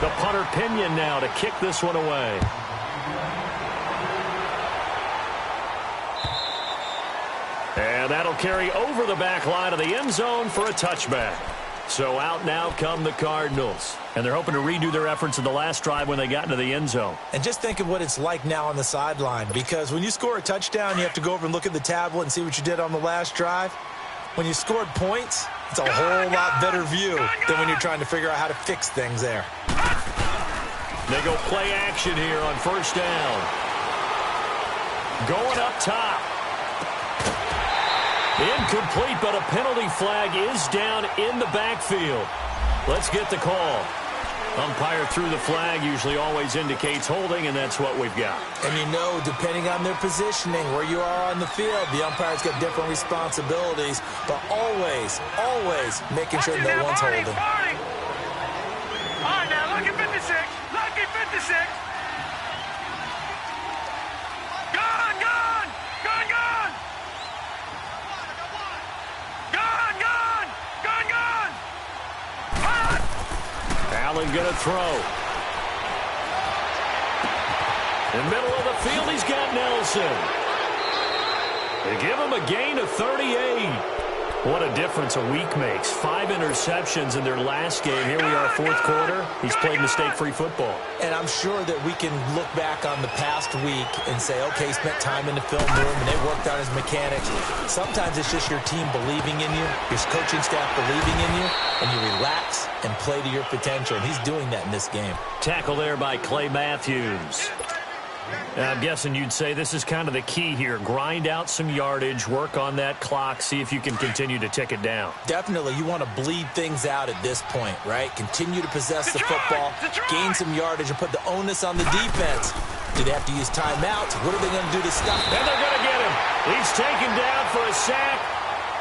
[SPEAKER 2] The punter Pinion now to kick this one away. And that'll carry over the back line of the end zone for a touchback. So out now come the Cardinals. And they're hoping to redo their efforts in the last drive when they got into the end zone.
[SPEAKER 4] And just think of what it's like now on the sideline. Because when you score a touchdown, you have to go over and look at the tablet and see what you did on the last drive. When you scored points, it's a whole lot better view than when you're trying to figure out how to fix things there.
[SPEAKER 2] They go play action here on first down. Going up top. Incomplete, but a penalty flag is down in the backfield. Let's get the call. Umpire threw the flag, usually always indicates holding, and that's what we've got.
[SPEAKER 4] And you know, depending on their positioning, where you are on the field, the umpire's got different responsibilities, but always, always making sure no one's holding.
[SPEAKER 3] All right, now, lucky 56. Lucky 56. Gone, gone. Gone, gone. Gone, gone. Gone, gone.
[SPEAKER 2] Allen going to throw. In the middle of the field, he's got Nelson. They give him a gain of 38. What a difference a week makes. 5 interceptions in their last game. Here we are, fourth quarter. He's played mistake-free football.
[SPEAKER 4] And I'm sure that we can look back on the past week and say, okay, he spent time in the film room and they worked on his mechanics. Sometimes it's just your team believing in you, your coaching staff believing in you, and you relax and play to your potential. And he's doing that in this game.
[SPEAKER 2] Tackle there by Clay Matthews. I'm guessing you'd say this is kind of the key here. Grind out some yardage, work on that clock, see if you can continue to tick it down.
[SPEAKER 4] Definitely. You want to bleed things out at this point, right? Continue to possess the football, gain some yardage, and put the onus on the defense. Do they have to use timeouts? What are they going to do to stop him?
[SPEAKER 2] And they're going to get him. He's taken down for a sack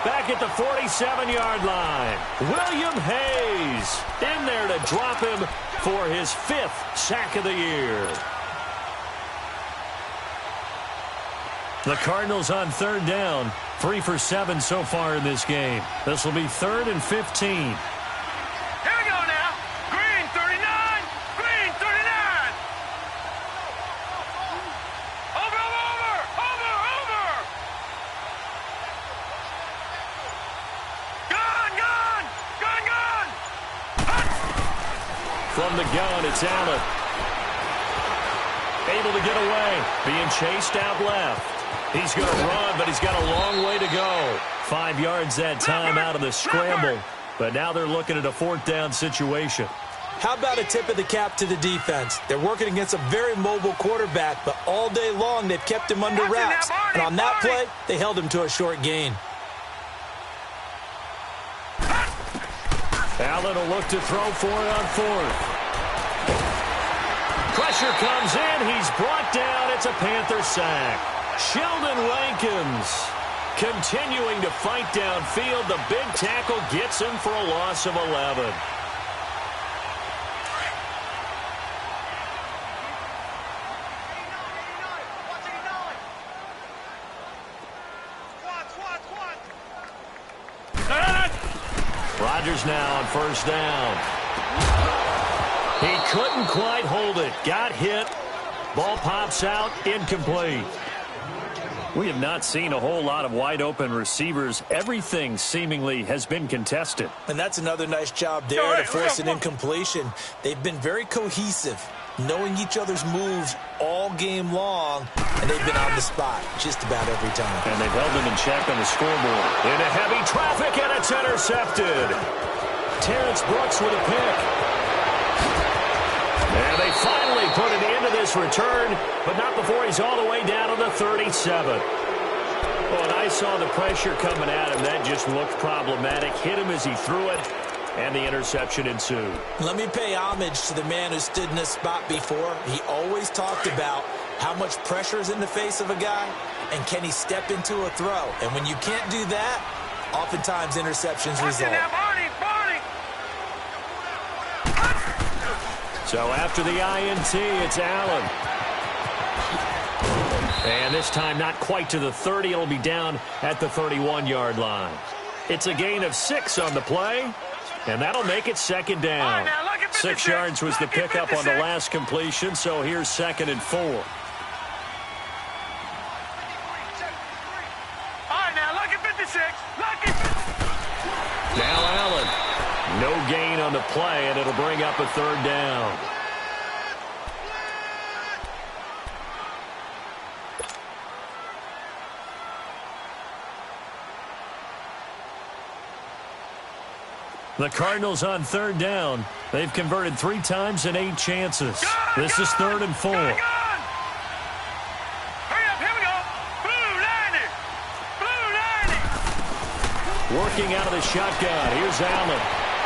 [SPEAKER 2] back at the 47-yard line. William Hayes in there to drop him for his 5th sack of the year. The Cardinals on third down, 3 for 7 so far in this game. This will be 3rd and 15.
[SPEAKER 3] Here we go now. Green 39. Green 39. Over, over, over, over. Gone, gone, gone, gone.
[SPEAKER 2] From the gun, it's Allen. Able to get away, being chased out left. He's going to run, but he's got a long way to go. 5 yards that time out of the scramble. But now they're looking at a 4th down situation.
[SPEAKER 4] How about a tip of the cap to the defense? They're working against a very mobile quarterback, but all day long they've kept him under wraps. And on that play, they held him to a short gain.
[SPEAKER 2] Allen will look to throw for it on 4th. Pressure comes in. He's brought down. It's a Panther sack. Sheldon Rankins continuing to fight downfield. The big tackle gets him for a loss of 11. Rodgers now on first down. He couldn't quite hold it. Got hit. Ball pops out. Incomplete. We have not seen a whole lot of wide-open receivers. Everything seemingly has been contested.
[SPEAKER 4] And that's another nice job there to force an incompletion. They've been very cohesive, knowing each other's moves all game long, and they've been on the spot just about every time.
[SPEAKER 2] And they've held them in check on the scoreboard. Into heavy traffic, and it's intercepted. Terrence Brooks with a pick. And they finally put an end to this return, but not before he's all the way down to the 37. Well, and I saw the pressure coming at him. That just looked problematic. Hit him as he threw it, and the interception ensued.
[SPEAKER 4] Let me pay homage to the man who stood in this spot before. He always talked about How much pressure is in the face of a guy? And can he step into a throw? And when you can't do that, oftentimes interceptions result.
[SPEAKER 2] So after the INT, it's Allen. And this time not quite to the 30. It'll be down at the 31-yard line. It's a gain of 6 on the play, and that'll make it second down. 6 yards was the pickup on the last completion, so here's 2nd and 4.
[SPEAKER 3] All right, now look at 56.
[SPEAKER 2] Now Allen. No gain on the play, and it'll bring up a 3rd down. The Cardinals on 3rd down. They've converted 3 times in 8 chances. This is 3rd and 4.
[SPEAKER 3] Hurry up, here we go. Blue 90.
[SPEAKER 2] Working out of the shotgun. Here's Allen.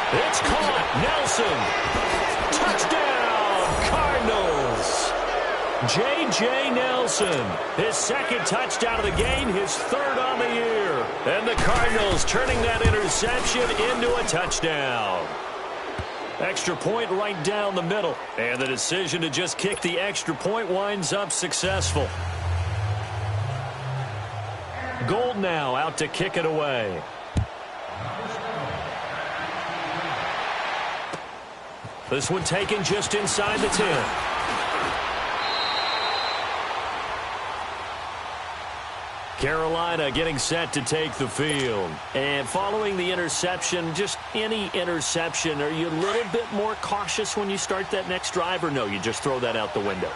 [SPEAKER 2] It's caught. Nelson. Touchdown, Cardinals. J.J. Nelson. His 2nd touchdown of the game, his 3rd on the year. And the Cardinals turning that interception into a touchdown. Extra point right down the middle. And the decision to just kick the extra point winds up successful. Gold now out to kick it away. This one taken just inside the 10. Carolina getting set to take the field. And following the interception, just any interception, are you a little bit more cautious when you start that next drive, or no, you just throw that out the window?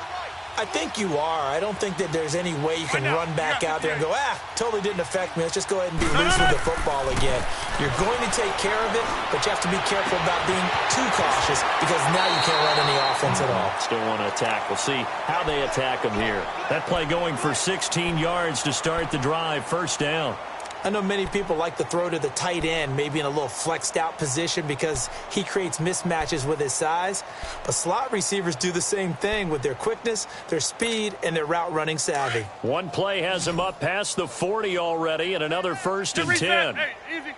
[SPEAKER 4] I think you are. I don't think that there's any way you can run back out there and go, totally didn't affect me. Let's just go ahead and be loose with the football again. You're going to take care of it, but you have to be careful about being too cautious because now you can't run any offense at all.
[SPEAKER 2] Still want to attack. We'll see how they attack them here. That play going for 16 yards to start the drive. 1st down.
[SPEAKER 4] I know many people like to throw to the tight end, maybe in a little flexed out position because he creates mismatches with his size. But slot receivers do the same thing with their quickness, their speed, and their route running savvy.
[SPEAKER 2] One play has him up past the 40 already, and another 1st and 10.
[SPEAKER 3] Hey, easy.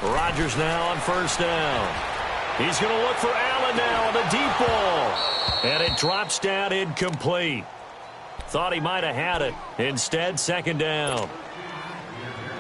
[SPEAKER 2] Rodgers now on 1st down. He's going to look for Allen now on the deep ball. And it drops down incomplete. Thought he might have had it. Instead, 2nd down.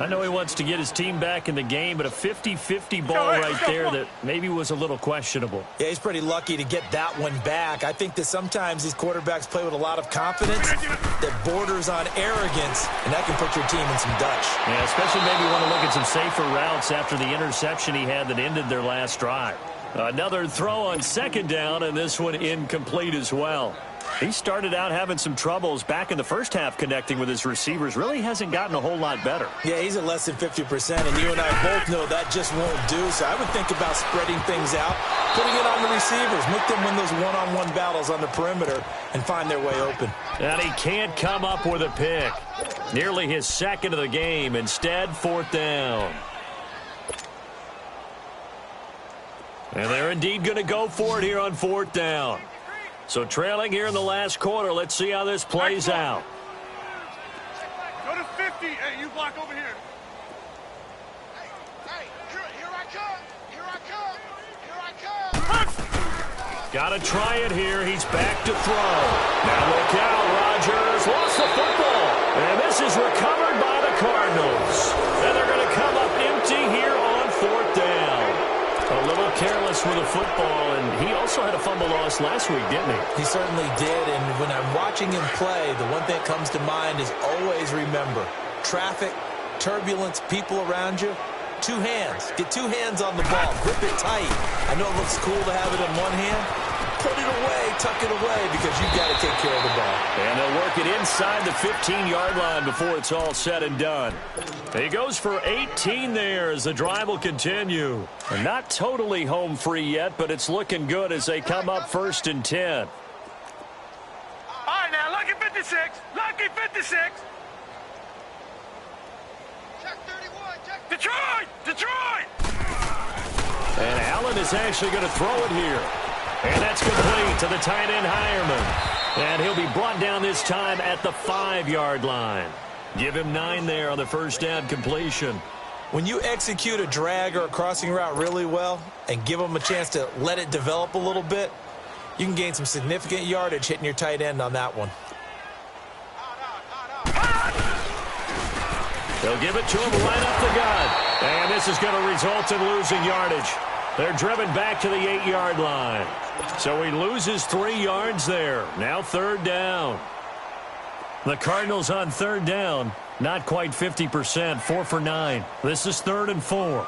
[SPEAKER 2] I know he wants to get his team back in the game, but a 50-50 ball right there that maybe was a little questionable.
[SPEAKER 4] Yeah, he's pretty lucky to get that one back. I think that sometimes these quarterbacks play with a lot of confidence that borders on arrogance, and that can put your team in some Dutch.
[SPEAKER 2] Yeah, especially maybe want to look at some safer routes after the interception he had that ended their last drive. Another throw on 2nd down, and this one incomplete as well. He started out having some troubles back in the first half connecting with his receivers. Really hasn't gotten a whole lot better.
[SPEAKER 4] Yeah, he's at less than 50%, and you and I both know that just won't do. So I would think about spreading things out, putting it on the receivers, make them win those one-on-one battles on the perimeter and find their way open.
[SPEAKER 2] And he can't come up with a pick. Nearly his 2nd of the game. Instead, 4th down. And they're indeed going to go for it here on 4th down. So trailing here in the last quarter. Let's see how this plays out.
[SPEAKER 3] Go to 50. Hey, you block over here. Hey, here I come. Here I come. Here I come.
[SPEAKER 2] Got to try it here. He's back to throw. Now look out. Rodgers lost the football. And this is recovered by the Cardinals. And they're going to come up empty here on 4th down. A little careless with the football, and he also had a fumble loss last week, didn't he?
[SPEAKER 4] He certainly did, and when I'm watching him play, the one thing that comes to mind is always remember, traffic, turbulence, people around you, 2 hands. Get 2 hands on the ball. Grip it tight. I know it looks cool to have it in one hand. Put it away, tuck it away, because you've got to take care of the ball.
[SPEAKER 2] And they'll work it inside the 15-yard line before it's all said and done. He goes for 18 there as the drive will continue. And not totally home free yet, but it's looking good as they come up 1st and 10.
[SPEAKER 3] All right, now, lucky 56. Lucky 56. Check 31. Check. Detroit! Detroit!
[SPEAKER 2] And Allen is actually going to throw it here. And that's complete. to the tight end, Hireman. And he'll be brought down this time at the 5-yard line. Give him 9 there on the first down completion.
[SPEAKER 4] When you execute a drag or a crossing route really well and give them a chance to let it develop a little bit, you can gain some significant yardage hitting your tight end on that one.
[SPEAKER 2] They'll give it to him right up the gut. And this is going to result in losing yardage. They're driven back to the 8-yard line. So he loses 3 yards there. Now 3rd down. The Cardinals on 3rd down. Not quite 50%, 4 for 9. This is 3rd and 4.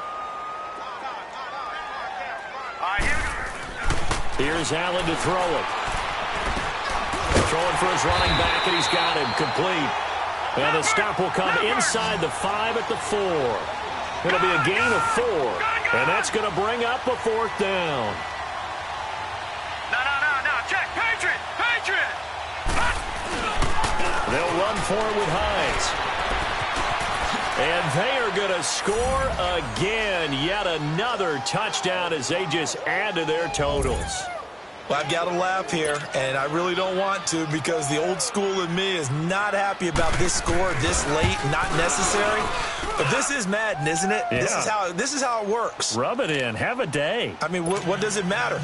[SPEAKER 2] Here's Allen to throw it. Throwing for his running back, and he's got him complete. And the stop will come inside the 5 at the 4. It'll be a gain of 4, and that's going to bring up a 4th down.
[SPEAKER 3] No, check, Patriot!
[SPEAKER 2] They'll run for it with Hines. And they are going to score again. Yet another touchdown as they just add to their totals.
[SPEAKER 4] Well, I've got to laugh here, and I really don't want to because the old school in me is not happy about this score this late, not necessary. But this is Madden, isn't it?
[SPEAKER 2] Yeah.
[SPEAKER 4] This is how it works.
[SPEAKER 2] Rub it in. Have a day.
[SPEAKER 4] I mean, what does it matter?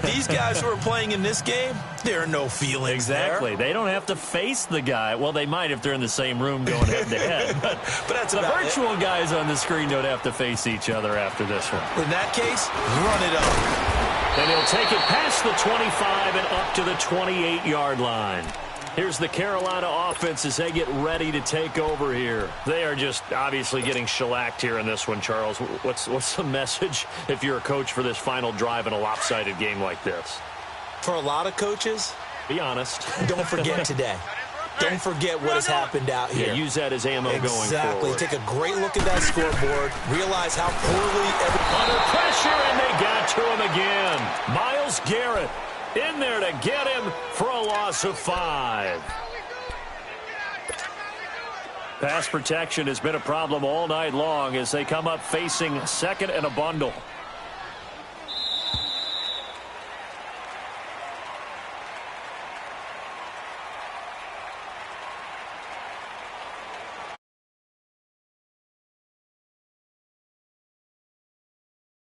[SPEAKER 4] These guys who are playing in this game, there are no feelings
[SPEAKER 2] Exactly.
[SPEAKER 4] there.
[SPEAKER 2] They don't have to face the guy. Well, they might if they're in the same room going head-to-head. But
[SPEAKER 4] that's
[SPEAKER 2] the
[SPEAKER 4] about
[SPEAKER 2] virtual guys on the screen don't have to face each other after this one.
[SPEAKER 4] In that case, run it up.
[SPEAKER 2] And he'll take it past the 25 and up to the 28-yard line. Here's the Carolina offense as they get ready to take over here. They are just obviously getting shellacked here in this one, Charles. What's the message if you're a coach for this final drive in a lopsided game like this?
[SPEAKER 4] For a lot of coaches,
[SPEAKER 2] be honest.
[SPEAKER 4] Don't forget today. Don't forget what has happened out here.
[SPEAKER 2] Yeah, use that as ammo going forward.
[SPEAKER 4] Exactly. Take a great look at that scoreboard. Realize how poorly
[SPEAKER 2] under pressure, and they got to him again. Myles Garrett in there to get him for a loss of 5. Pass protection has been a problem all night long as they come up facing 2nd and a bundle.